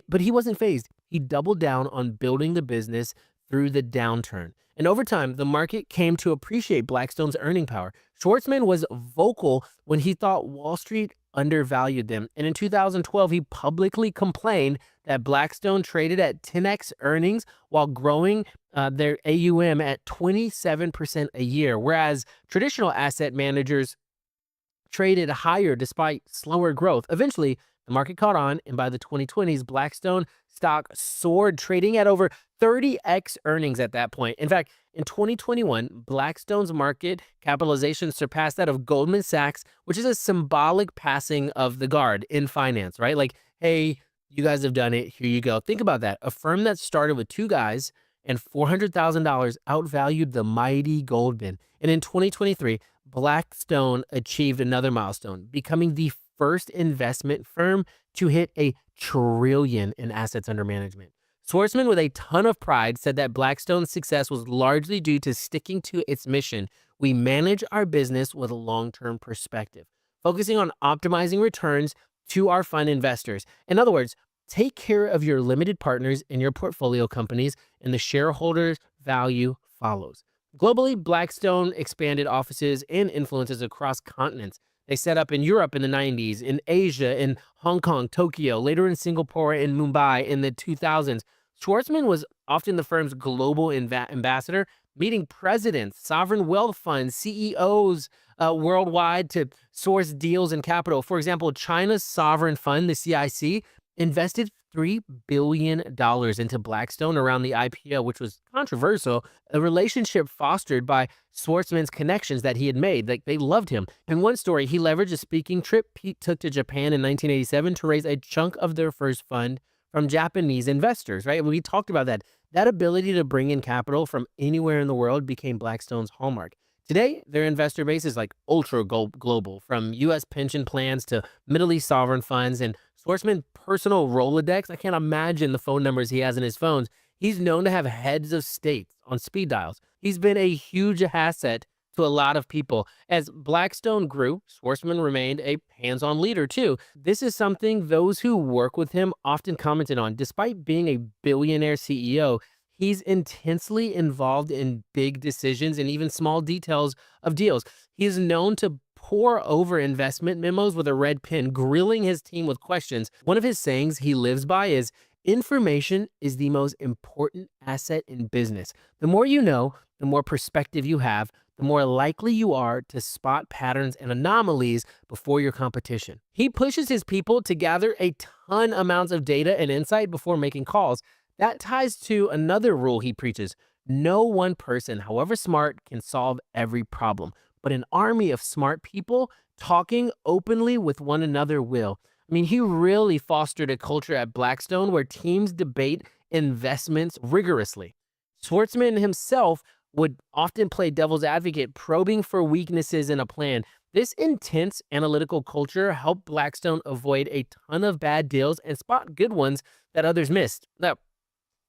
But he wasn't fazed. He doubled down on building the business through the downturn. And over time, the market came to appreciate Blackstone's earning power. Schwarzman was vocal when he thought Wall Street undervalued them. And in 2012, he publicly complained that Blackstone traded at 10x earnings while growing their AUM at 27% a year, whereas traditional asset managers traded higher despite slower growth. Eventually, the market caught on, and by the 2020s, Blackstone stock soared, trading at over 30x earnings at that point. In fact, in 2021, Blackstone's market capitalization surpassed that of Goldman Sachs, which is a symbolic passing of the guard in finance, right? Hey, you guys have done it. Here you go. Think about that. A firm that started with two guys and $400,000 outvalued the mighty Goldman. And in 2023, Blackstone achieved another milestone, becoming the first investment firm to hit $1 trillion in assets under management. Schwarzman, with a ton of pride, said that Blackstone's success was largely due to sticking to its mission. We manage our business with a long-term perspective, focusing on optimizing returns to our fund investors. In other words, take care of your limited partners in your portfolio companies, and the shareholders' value follows. Globally, Blackstone expanded offices and influences across continents. They set up in Europe in the 90s, in Asia, in Hong Kong, Tokyo, later in Singapore and Mumbai in the 2000s. Schwarzman was often the firm's global ambassador, meeting presidents, sovereign wealth funds, CEOs worldwide to source deals and capital. For example, China's sovereign fund, the CIC, invested $3 billion into Blackstone around the IPO, which was controversial, a relationship fostered by Schwartzman's connections that he had made. Like they loved him. In one story, he leveraged a speaking trip Pete took to Japan in 1987 to raise a chunk of their first fund from Japanese investors, right? We talked about that. That ability to bring in capital from anywhere in the world became Blackstone's hallmark. Today, their investor base is like ultra global, from US pension plans to Middle East sovereign funds and Schwartzman's personal Rolodex. I can't imagine the phone numbers he has in his phones. He's known to have heads of states on speed dials. He's been a huge asset to a lot of people. As Blackstone grew, Schwartzman remained a hands-on leader too. This is something those who work with him often commented on. Despite being a billionaire CEO, he's intensely involved in big decisions and even small details of deals. He is known to pore over investment memos with a red pen, grilling his team with questions. One of his sayings he lives by is, information is the most important asset in business. The more you know, the more perspective you have, the more likely you are to spot patterns and anomalies before your competition. He pushes his people to gather a ton amounts of data and insight before making calls. That ties to another rule he preaches. No one person, however smart, can solve every problem, but an army of smart people talking openly with one another will. I mean, he really fostered a culture at Blackstone where teams debate investments rigorously. Schwartzman himself would often play devil's advocate, probing for weaknesses in a plan. This intense analytical culture helped Blackstone avoid a ton of bad deals and spot good ones that others missed. Now,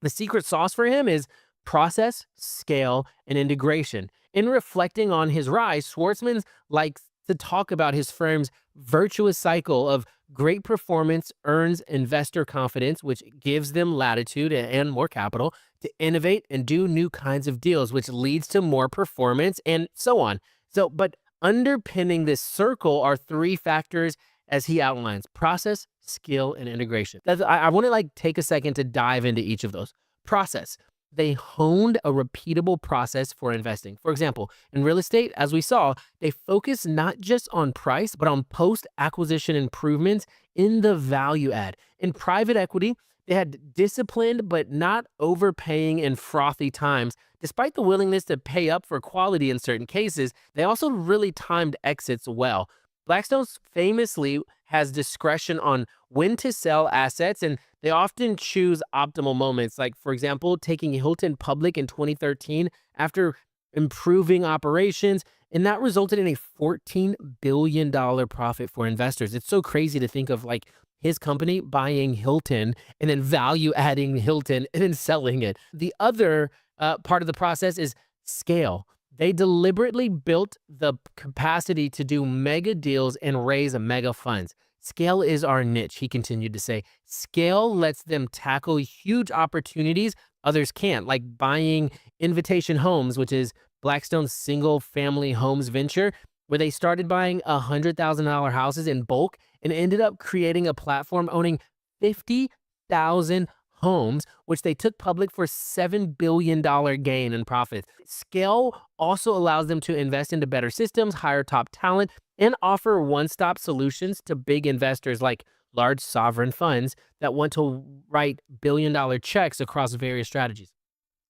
the secret sauce for him is process, scale, and integration. In reflecting on his rise, Schwartzman likes to talk about his firm's virtuous cycle of great performance earns investor confidence, which gives them latitude and more capital to innovate and do new kinds of deals, which leads to more performance and so on. But underpinning this circle are three factors as he outlines: process, skill, and integration. I want to take a second to dive into each of those. Process. They honed a repeatable process for investing. For example, in real estate, as we saw, they focus not just on price, but on post-acquisition improvements in the value add. In private equity, they had disciplined but not overpaying in frothy times. Despite the willingness to pay up for quality in certain cases, they also really timed exits well. Blackstone famously has discretion on when to sell assets, and they often choose optimal moments. Like, for example, taking Hilton public in 2013 after improving operations, and that resulted in a $14 billion profit for investors. It's so crazy to think of his company buying Hilton and then value adding Hilton and then selling it. The other part of the process is scale. They deliberately built the capacity to do mega deals and raise mega funds. Scale is our niche, he continued to say. Scale lets them tackle huge opportunities others can't, like buying Invitation Homes, which is Blackstone's single family homes venture, where they started buying $100,000 houses in bulk and ended up creating a platform owning 50,000 homes, which they took public for $7 billion gain in profits. Scale also allows them to invest into better systems, hire top talent, and offer one-stop solutions to big investors like large sovereign funds that want to write billion-dollar checks across various strategies.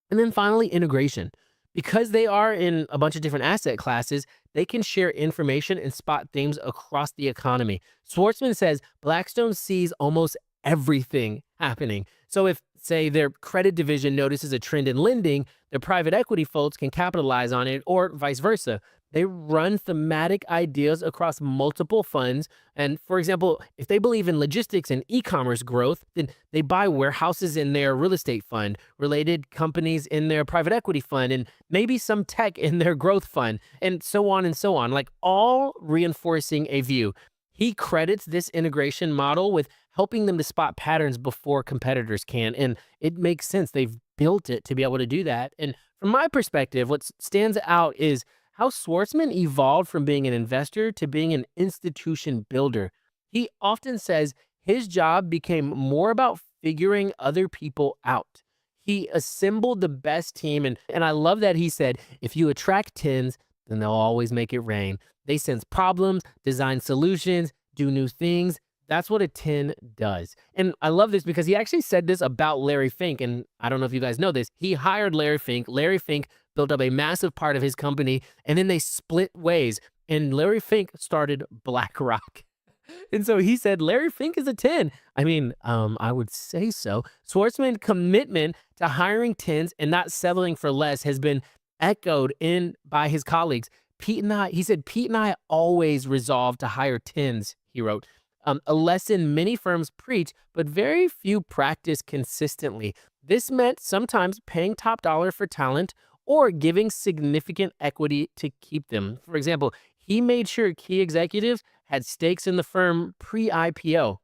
And then finally, integration. Because they are in a bunch of different asset classes, they can share information and spot themes across the economy. Schwartzman says Blackstone sees almost everything happening. So if, say, their credit division notices a trend in lending, their private equity folks can capitalize on it, or vice versa. They run thematic ideas across multiple funds. And for example, if they believe in logistics and e-commerce growth, then they buy warehouses in their real estate fund, related companies in their private equity fund, and maybe some tech in their growth fund, and so on, all reinforcing a view. He credits this integration model with helping them to spot patterns before competitors can. And it makes sense. They've built it to be able to do that. And from my perspective, what stands out is how Schwartzman evolved from being an investor to being an institution builder. He often says his job became more about figuring other people out. He assembled the best team. And I love that he said, if you attract tens, then they'll always make it rain. They sense problems, design solutions, do new things. That's what a 10 does. And I love this because he actually said this about Larry Fink. And I don't know if you guys know this. He hired Larry Fink. Larry Fink built up a massive part of his company, and then they split ways. And Larry Fink started BlackRock. And so he said, Larry Fink is a 10. I mean, I would say so. Schwartzman's commitment to hiring 10s and not settling for less has been echoed in by his colleagues. He said, Pete and I always resolved to hire 10s, he wrote. A lesson many firms preach, but very few practice consistently. This meant sometimes paying top dollar for talent or giving significant equity to keep them. For example, he made sure key executives had stakes in the firm pre-IPO.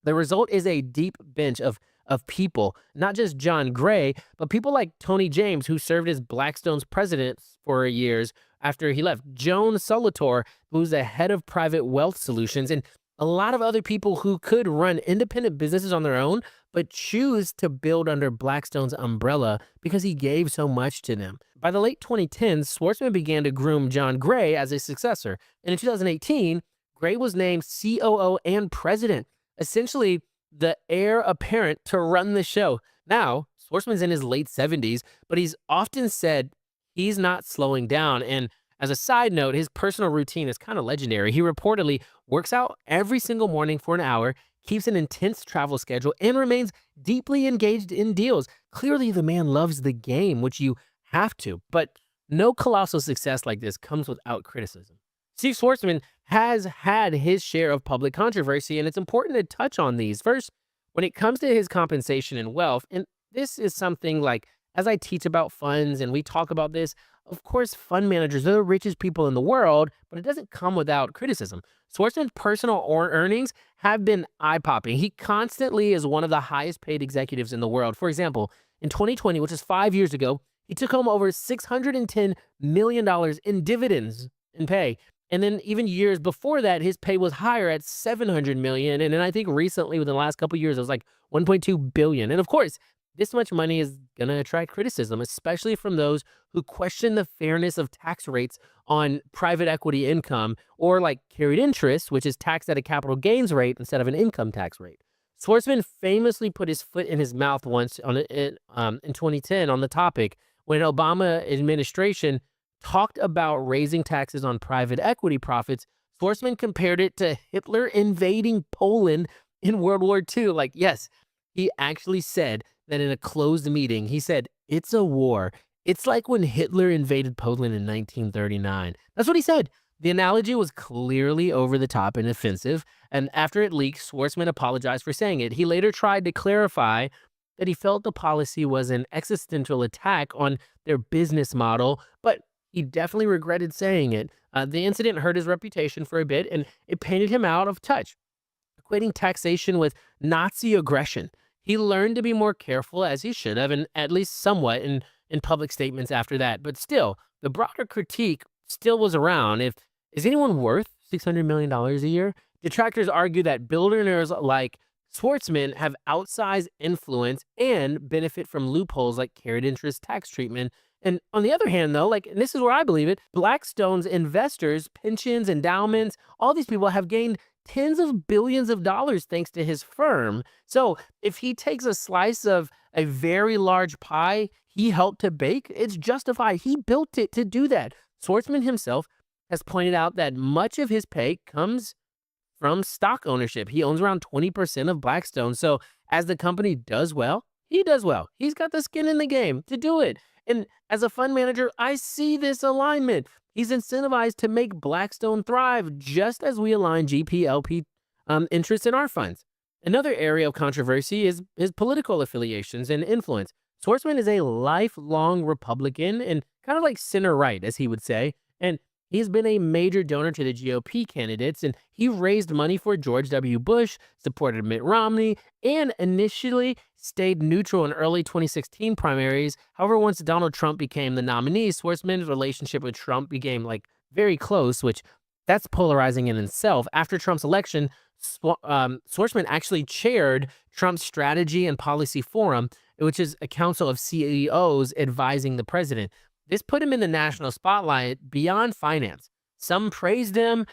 The result is a deep bench of people, not just John Gray, but people like Tony James, who served as Blackstone's president for years after he left, Joan Solator, who's the head of private wealth solutions, and a lot of other people who could run independent businesses on their own, but choose to build under Blackstone's umbrella because he gave so much to them. By the late 2010s, Schwartzman began to groom John Gray as a successor. And in 2018, Gray was named COO and president, essentially the heir apparent to run the show. Now, Schwartzman's in his late 70s, but he's often said he's not slowing down. And as a side note, his personal routine is kind of legendary. He reportedly works out every single morning for an hour, keeps an intense travel schedule, and remains deeply engaged in deals. Clearly, the man loves the game, which you have to. But no colossal success like this comes without criticism. Steve Schwartzman has had his share of public controversy, and it's important to touch on these. First, when it comes to his compensation and wealth, and this is something like, as I teach about funds and we talk about this, of course, fund managers are the richest people in the world, but it doesn't come without criticism. Schwartzman's personal earnings have been eye-popping. He constantly is one of the highest paid executives in the world. For example, in 2020, which is 5 years ago, he took home over $610 million in dividends in pay. And then even years before that, his pay was higher at $700 million. And then I think recently, within the last couple of years, it was like $1.2 billion. And of course, this much money is going to attract criticism, especially from those who question the fairness of tax rates on private equity income, or like carried interest, which is taxed at a capital gains rate instead of an income tax rate. Schwartzman famously put his foot in his mouth once in 2010 on the topic when Obama administration talked about raising taxes on private equity profits. Schwartzman compared it to Hitler invading Poland in World War II. Like, yes, he actually said that in a closed meeting. He said, it's a war. It's like when Hitler invaded Poland in 1939. That's what he said. The analogy was clearly over the top and offensive, and after it leaked, Schwartzman apologized for saying it. He later tried to clarify that he felt the policy was an existential attack on their business model, but he definitely regretted saying it. The incident hurt his reputation for a bit, and it painted him out of touch, equating taxation with Nazi aggression. He learned to be more careful, as he should have, and at least somewhat in public statements after that. But still, the broader critique still was around. Is anyone worth $600 million a year? Detractors argue that billionaires like Schwartzman have outsized influence and benefit from loopholes like carried interest tax treatment. And on the other hand, though, and this is where I believe it, Blackstone's investors, pensions, endowments, all these people have gained tens of billions of dollars thanks to his firm. So if he takes a slice of a very large pie he helped to bake, it's justified. He built it to do that. Schwartzman himself has pointed out that much of his pay comes from stock ownership. He owns around 20% of Blackstone. So as the company does well, he does well. He's got the skin in the game to do it. And as a fund manager, I see this alignment. He's incentivized to make Blackstone thrive, just as we align GP/LP interests in our funds. Another area of controversy is his political affiliations and influence. Schwartzman is a lifelong Republican and kind of like center-right, as he would say. And He's been a major donor to the GOP candidates, and he raised money for George W. Bush, supported Mitt Romney, and initially stayed neutral in early 2016 primaries. However, once Donald Trump became the nominee, Schwarzman's relationship with Trump became very close, which that's polarizing in itself. After Trump's election, Schwarzman actually chaired Trump's Strategy and Policy Forum, which is a council of CEOs advising the president. This put him in the national spotlight beyond finance. Some praised him.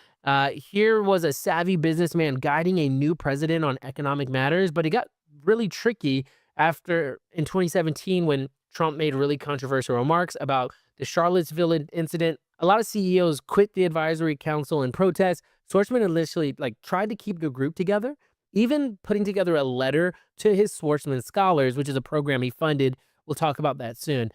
Here was a savvy businessman guiding a new president on economic matters, but it got really tricky after in 2017 when Trump made really controversial remarks about the Charlottesville incident. A lot of CEOs quit the advisory council in protest. Schwarzman initially tried to keep the group together, even putting together a letter to his Schwarzman Scholars, which is a program he funded. We'll talk about that soon.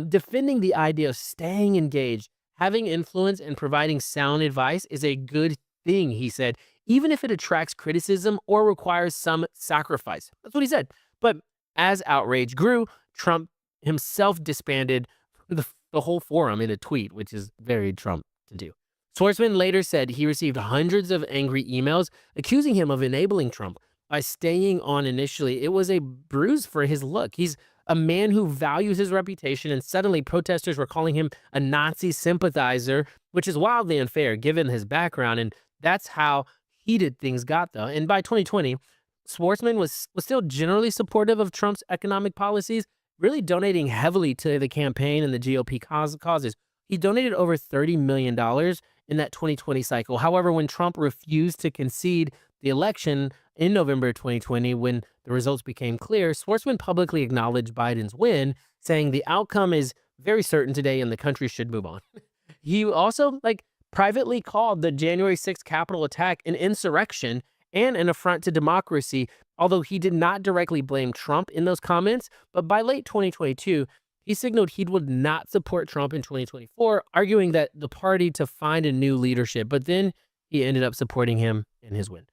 Defending the idea of staying engaged, having influence, and providing sound advice is a good thing, he said, even if it attracts criticism or requires some sacrifice. That's what he said. But as outrage grew, Trump himself disbanded the whole forum in a tweet, which is very Trump to do. Schwarzman later said he received hundreds of angry emails accusing him of enabling Trump by staying on initially. It was a bruise for his look. He's a man who values his reputation, and suddenly protesters were calling him a Nazi sympathizer, which is wildly unfair given his background. And that's how heated things got, though. And by 2020, Schwarzman was still generally supportive of Trump's economic policies, really donating heavily to the campaign and the GOP causes. He donated over $30 million in that 2020 cycle. However, when Trump refused to concede the election in November 2020, when the results became clear, Schwarzman publicly acknowledged Biden's win, saying the outcome is very certain today and the country should move on. He also privately called the January 6th Capitol attack an insurrection and an affront to democracy, although he did not directly blame Trump in those comments. But by late 2022, he signaled he would not support Trump in 2024, arguing that the party to find a new leadership. But then he ended up supporting him in his win.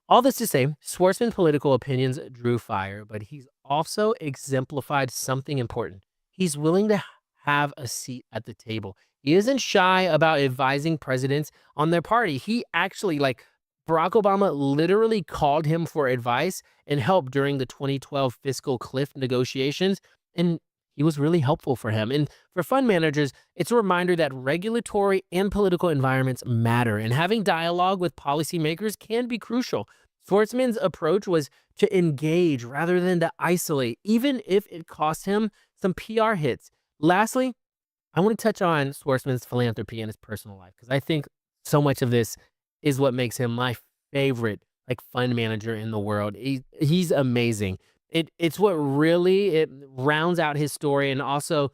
All this to say, Schwarzman's political opinions drew fire, but he's also exemplified something important. He's willing to have a seat at the table. He isn't shy about advising presidents on their party. He actually, Barack Obama literally called him for advice and help during the 2012 fiscal cliff negotiations, and he was really helpful for him. And for fund managers, it's a reminder that regulatory and political environments matter, and having dialogue with policymakers can be crucial. Schwarzman's approach was to engage rather than to isolate, even if it cost him some PR hits. Lastly, I want to touch on Schwarzman's philanthropy and his personal life, because I think so much of this is what makes him my favorite fund manager in the world. He's amazing. It's what really it rounds out his story and also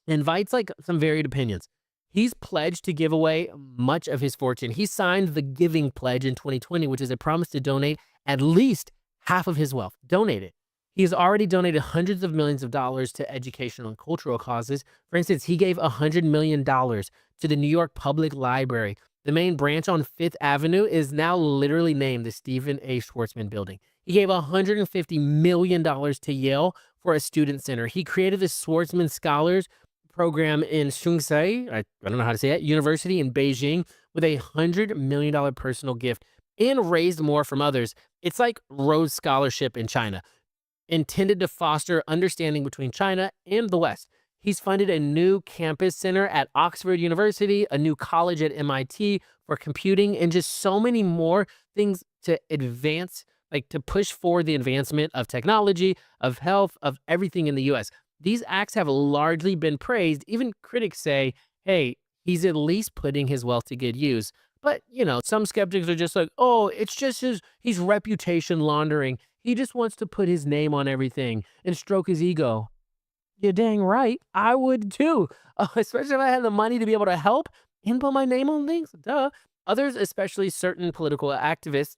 invites some varied opinions. He's pledged to give away much of his fortune. He signed the Giving Pledge in 2020, which is a promise to donate at least half of his wealth. Donate it. He has already donated hundreds of millions of dollars to educational and cultural causes. For instance, he gave $100 million to the New York Public Library. The main branch on Fifth Avenue is now literally named the Stephen A. Schwarzman Building. He gave $150 million to Yale for a student center. He created the Schwarzman Scholars program in Shungsai, I don't know how to say it, University in Beijing, with a $100 million personal gift and raised more from others. It's like Rhodes Scholarship in China, intended to foster understanding between China and the West. He's funded a new campus center at Oxford University, a new college at MIT for computing, and just so many more things to advance, to push forward the advancement of technology, of health, of everything in the US. These acts have largely been praised. Even critics say, hey, he's at least putting his wealth to good use. But, some skeptics are just oh, it's just he's reputation laundering. He just wants to put his name on everything and stroke his ego. You're dang right. I would too. Especially if I had the money to be able to help and put my name on things. Duh. Others, especially certain political activists,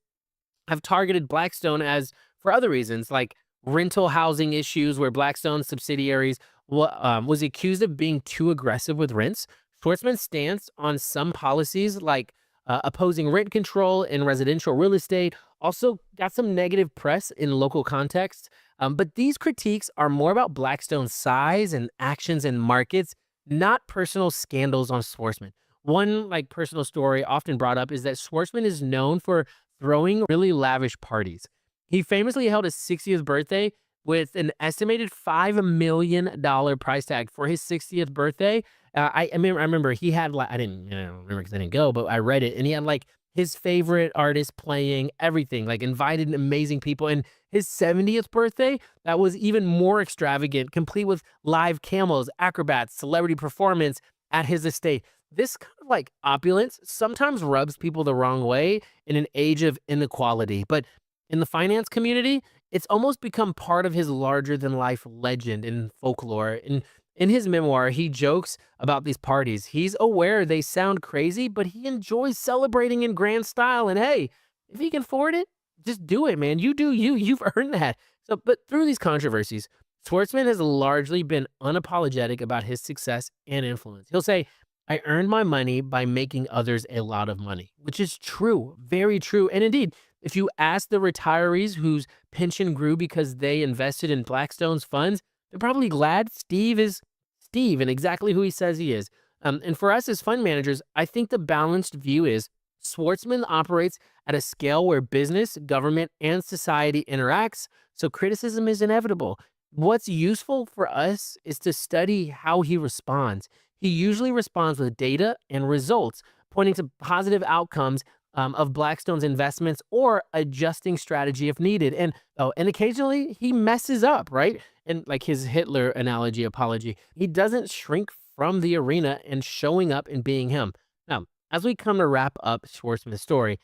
have targeted Blackstone as for other reasons, like rental housing issues where Blackstone subsidiaries was accused of being too aggressive with rents. Schwarzman's stance on some policies like opposing rent control in residential real estate also got some negative press in local contexts. But these critiques are more about Blackstone's size and actions in markets, not personal scandals on Schwarzman. One like personal story often brought up is that Schwartzman is known for throwing really lavish parties. He famously held his 60th birthday with an estimated $5 million price tag for his 60th birthday. I remember he had like, I didn't, remember because I didn't go, but I read it and he had like his favorite artist playing everything, like invited amazing people. And his 70th birthday, that was even more extravagant, complete with live camels, acrobats, celebrity performance at his estate. This kind of like opulence sometimes rubs people the wrong way in an age of inequality, but in the finance community, it's almost become part of his larger than life legend and folklore. And in his memoir, he jokes about these parties. He's aware they sound crazy, but he enjoys celebrating in grand style. And hey, if he can afford it, just do it, man. You do you. You've earned that. So, but through these controversies, Schwartzman has largely been unapologetic about his success and influence. He'll say, I earned my money by making others a lot of money, which is true, very true. And indeed, if you ask the retirees whose pension grew because they invested in Blackstone's funds, they're probably glad Steve is Steve and exactly who he says he is. And for us as fund managers, I think the balanced view is Schwartzman operates at a scale where business, government, and society interacts, so criticism is inevitable. What's useful for us is to study how he responds. He usually responds with data and results, pointing to positive outcomes of Blackstone's investments or adjusting strategy if needed. And occasionally he messes up, right? And like his Hitler analogy apology, he doesn't shrink from the arena and showing up and being him. Now, as we come to wrap up Schwartzman's story,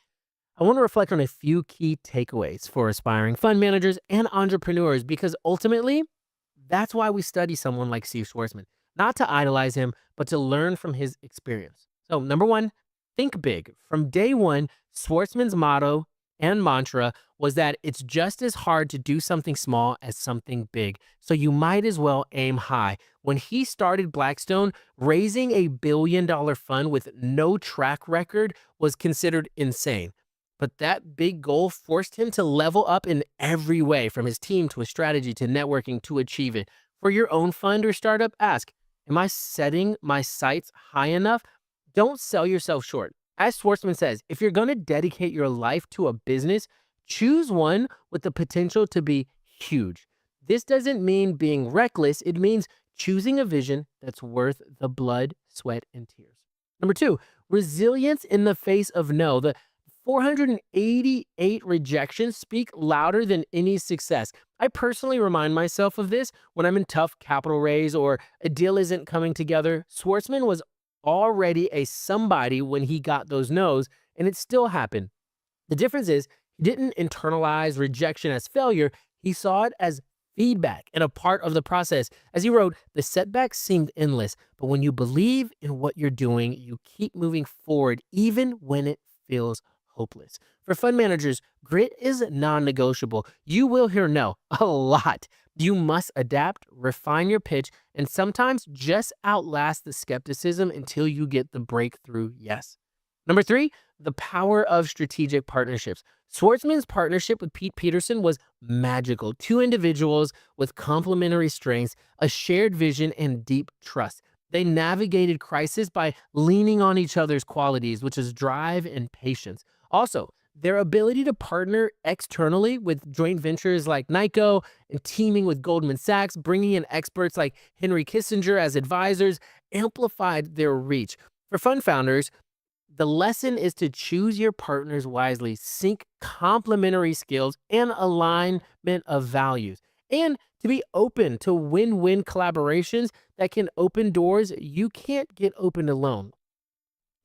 I want to reflect on a few key takeaways for aspiring fund managers and entrepreneurs because ultimately, that's why we study someone like Steve Schwartzman, not to idolize him, but to learn from his experience. So, number one, think big. From day one, Schwartzman's motto and mantra was that it's just as hard to do something small as something big. So you might as well aim high. When he started Blackstone, raising $1 billion fund with no track record was considered insane. But that big goal forced him to level up in every way, from his team to his strategy to networking to achieve it. For your own fund or startup, ask, am I setting my sights high enough? Don't sell yourself short. As Schwartzman says, if you're going to dedicate your life to a business, choose one with the potential to be huge. This doesn't mean being reckless. It means choosing a vision that's worth the blood, sweat, and tears. Number two, resilience in the face of no. The 488 rejections speak louder than any success. I personally remind myself of this when I'm in tough capital raise or a deal isn't coming together. Schwartzman was already a somebody when he got those no's, and it still happened. The difference is he didn't internalize rejection as failure. He saw it as feedback and a part of the process. As he wrote, the setbacks seemed endless, but when you believe in what you're doing, you keep moving forward even when it feels hopeless. For fund managers, grit is non-negotiable. You will hear no a lot. You must adapt, refine your pitch, and sometimes just outlast the skepticism until you get the breakthrough yes. Number three, the power of strategic partnerships. Schwartzman's partnership with Pete Peterson was magical. Two individuals with complementary strengths, a shared vision, and deep trust. They navigated crisis by leaning on each other's qualities, which is drive and patience. Also, their ability to partner externally with joint ventures like Nyko and teaming with Goldman Sachs, bringing in experts like Henry Kissinger as advisors, amplified their reach. For fund founders, the lesson is to choose your partners wisely, sync complementary skills and alignment of values, and to be open to win-win collaborations that can open doors you can't get opened alone.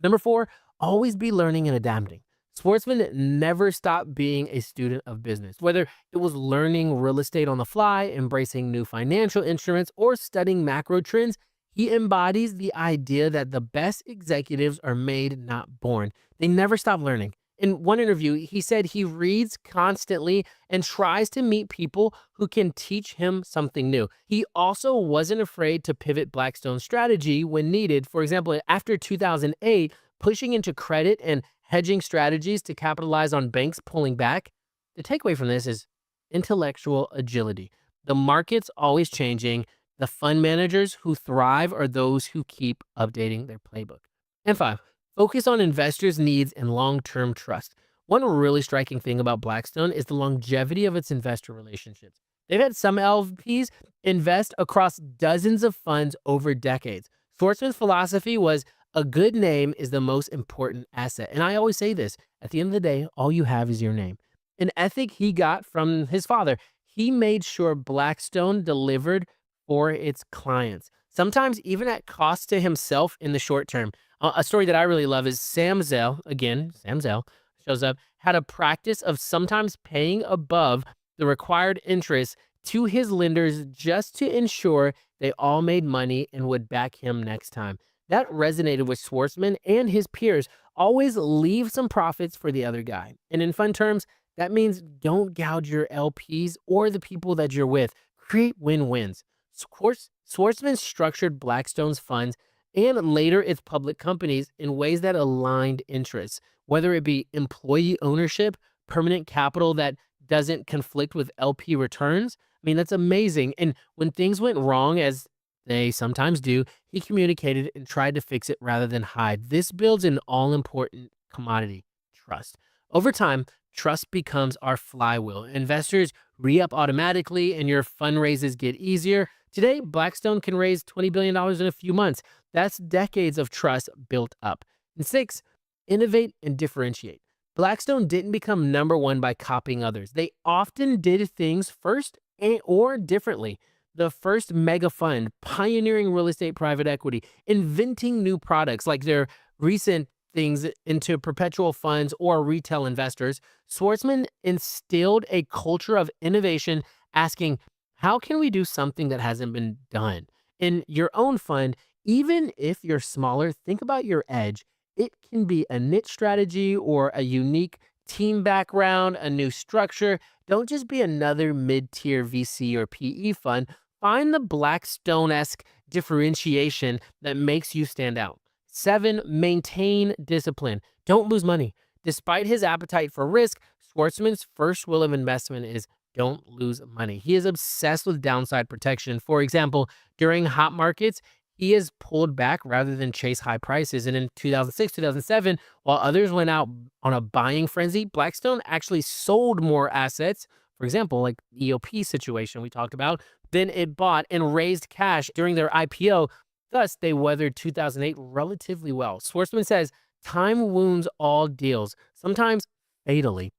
Number four, always be learning and adapting. Schwartzman never stopped being a student of business, whether it was learning real estate on the fly, embracing new financial instruments, or studying macro trends. He embodies the idea that the best executives are made, not born. They never stop learning. In one interview, he said he reads constantly and tries to meet people who can teach him something new. He also wasn't afraid to pivot Blackstone's strategy when needed. For example, after 2008, pushing into credit and hedging strategies to capitalize on banks pulling back. The takeaway from this is intellectual agility. The market's always changing. The fund managers who thrive are those who keep updating their playbook. And five, focus on investors' needs and long term trust. One really striking thing about Blackstone is the longevity of its investor relationships. They've had some LPs invest across dozens of funds over decades. Schwartzman's philosophy was a good name is the most important asset. And I always say this, at the end of the day, all you have is your name. An ethic he got from his father. He made sure Blackstone delivered for its clients, sometimes even at cost to himself in the short term. A story that I really love is Sam Zell, again, Sam Zell shows up, had a practice of sometimes paying above the required interest to his lenders just to ensure they all made money and would back him next time. That resonated with Schwartzman and his peers. Always leave some profits for the other guy. And in fun terms, that means don't gouge your LPs or the people that you're with. Create win wins. Schwartzman structured Blackstone's funds and later its public companies in ways that aligned interests, whether it be employee ownership, permanent capital that doesn't conflict with LP returns. I mean, that's amazing. And when things went wrong, as they sometimes do, he communicated and tried to fix it rather than hide. This builds an all important commodity, trust. Over time, trust becomes our flywheel. Investors re up automatically and your fundraisers get easier. Today, Blackstone can raise $20 billion dollars in a few months. That's decades of trust built up. And six, innovate and differentiate. Blackstone didn't become number one by copying others. They often did things first or differently. The first mega fund, pioneering real estate private equity, inventing new products like their recent things into perpetual funds or retail investors. Schwartzman instilled a culture of innovation, asking, how can we do something that hasn't been done? In your own fund, even if you're smaller, think about your edge. It can be a niche strategy or a unique team background, a new structure. Don't just be another mid tier VC or PE fund. Find the Blackstone esque differentiation that makes you stand out. Seven, maintain discipline. Don't lose money. Despite his appetite for risk, Schwartzman's first rule of investment is don't lose money. He is obsessed with downside protection. For example, during hot markets, he has pulled back rather than chase high prices. And in 2006, 2007, while others went out on a buying frenzy, Blackstone actually sold more assets. For example, like the EOP situation we talked about, than it bought and raised cash during their IPO. Thus, they weathered 2008 relatively well. Schwartzman says, time wounds all deals, sometimes fatally,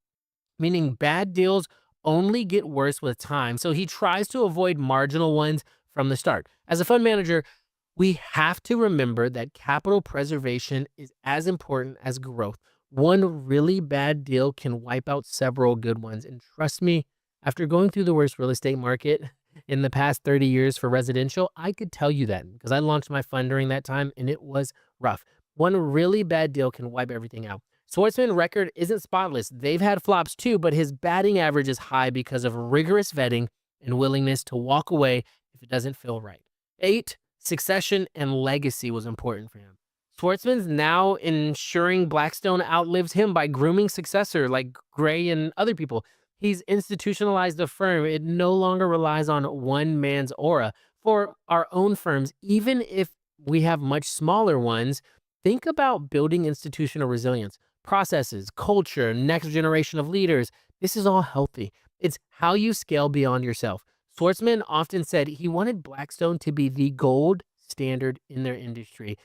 meaning bad deals only get worse with time. So he tries to avoid marginal ones from the start. As a fund manager, we have to remember that capital preservation is as important as growth. One really bad deal can wipe out several good ones. And trust me, after going through the worst real estate market in the past 30 years for residential, I could tell you that because I launched my fund during that time and it was rough. One really bad deal can wipe everything out. Schwartzman's record isn't spotless. They've had flops too, but his batting average is high because of rigorous vetting and willingness to walk away if it doesn't feel right. Eight, succession and legacy was important for him. Schwartzman's now ensuring Blackstone outlives him by grooming successor like Gray and other people. He's institutionalized the firm. It no longer relies on one man's aura. For our own firms, even if we have much smaller ones, think about building institutional resilience, processes, culture, next generation of leaders. This is all healthy. It's how you scale beyond yourself. Schwartzman often said he wanted Blackstone to be the gold standard in their industry,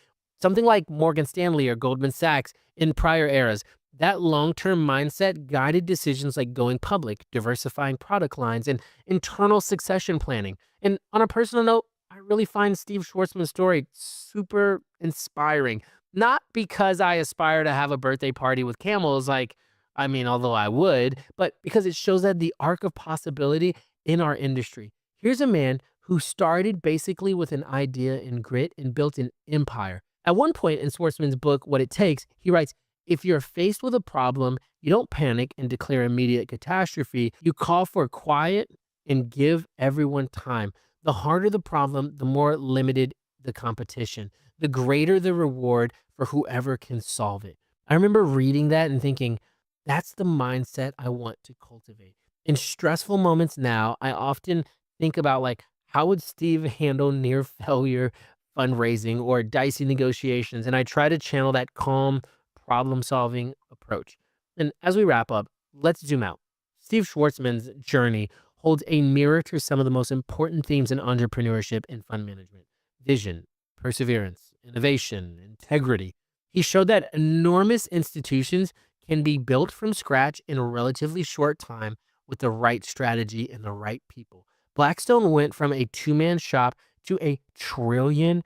something like Morgan Stanley or Goldman Sachs in prior eras. That long term mindset guided decisions like going public, diversifying product lines, and internal succession planning. And on a personal note, I really find Steve Schwartzman's story super inspiring. Not because I aspire to have a birthday party with camels, although I would, but because it shows that the arc of possibility in our industry. Here's a man who started basically with an idea and grit and built an empire. At one point in Schwartzman's book, What It Takes, he writes, if you're faced with a problem, you don't panic and declare immediate catastrophe. You call for quiet and give everyone time. The harder the problem, the more limited the competition, the greater the reward for whoever can solve it. I remember reading that and thinking, that's the mindset I want to cultivate. In stressful moments now, I often think about how would Steve handle near failure, fundraising or dicey negotiations, and I try to channel that calm, problem solving approach. And as we wrap up, let's zoom out. Steve Schwartzman's journey holds a mirror to some of the most important themes in entrepreneurship and fund management: vision, perseverance, innovation, integrity. He showed that enormous institutions can be built from scratch in a relatively short time with the right strategy and the right people. Blackstone went from a two-man shop to a $1 trillion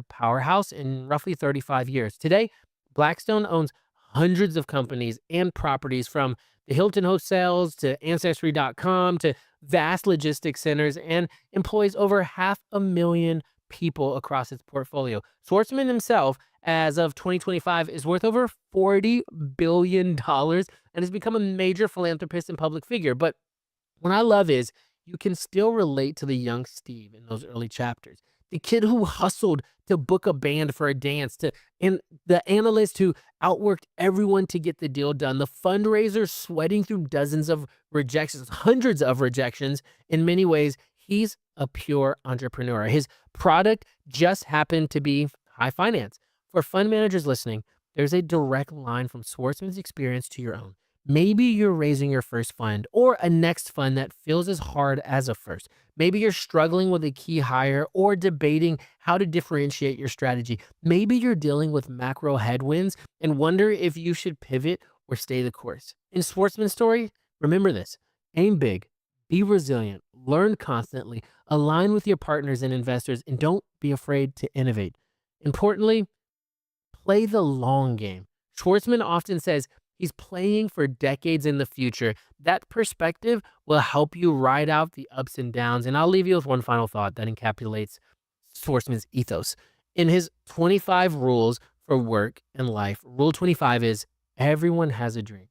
powerhouse in roughly 35 years. Today, Blackstone owns hundreds of companies and properties, from the Hilton hotels to Ancestry.com to vast logistics centers, and employs over 500,000 people across its portfolio. Schwartzman himself, as of 2025, is worth over $40 billion and has become a major philanthropist and public figure. But what I love is you can still relate to the young Steve in those early chapters. The kid who hustled to book a band for a dance, and the analyst who outworked everyone to get the deal done, the fundraiser sweating through dozens of rejections, hundreds of rejections. In many ways, he's a pure entrepreneur. His product just happened to be high finance. For fund managers listening, there's a direct line from Schwartzman's experience to your own. Maybe you're raising your first fund or a next fund that feels as hard as a first. Maybe you're struggling with a key hire or debating how to differentiate your strategy. Maybe you're dealing with macro headwinds and wonder if you should pivot or stay the course. In Schwartzman's story, remember this: aim big, be resilient, learn constantly, align with your partners and investors, and don't be afraid to innovate. Importantly, play the long game. Schwartzman often says he's playing for decades in the future. That perspective will help you ride out the ups and downs. And I'll leave you with one final thought that encapsulates Schwartzman's ethos. In his 25 rules for work and life, Rule 25 is: everyone has a dream.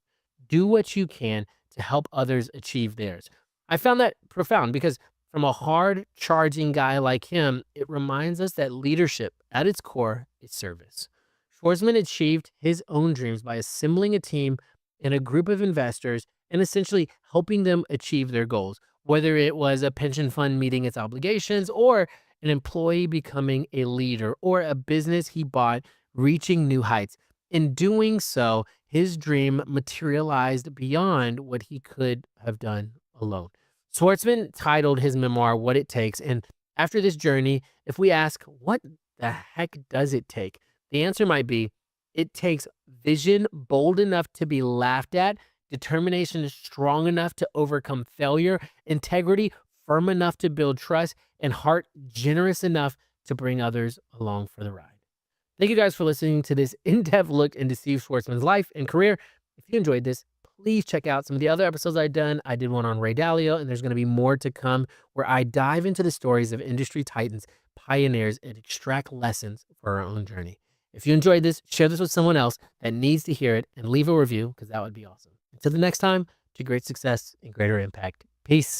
Do what you can to help others achieve theirs. I found that profound because from a hard charging guy like him, it reminds us that leadership at its core is service. Schwarzman achieved his own dreams by assembling a team and a group of investors and essentially helping them achieve their goals, whether it was a pension fund meeting its obligations, or an employee becoming a leader, or a business he bought reaching new heights. In doing so, his dream materialized beyond what he could have done alone. Schwartzman titled his memoir What It Takes. And after this journey, if we ask, what the heck does it take? The answer might be: it takes vision bold enough to be laughed at, determination strong enough to overcome failure, integrity firm enough to build trust, and heart generous enough to bring others along for the ride. Thank you guys for listening to this in-depth look into Steve Schwartzman's life and career. If you enjoyed this, please check out some of the other episodes I've done. I did one on Ray Dalio, and there's going to be more to come where I dive into the stories of industry titans, pioneers, and extract lessons for our own journey. If you enjoyed this, share this with someone else that needs to hear it, and leave a review, because that would be awesome. Until the next time, to great success and greater impact. Peace.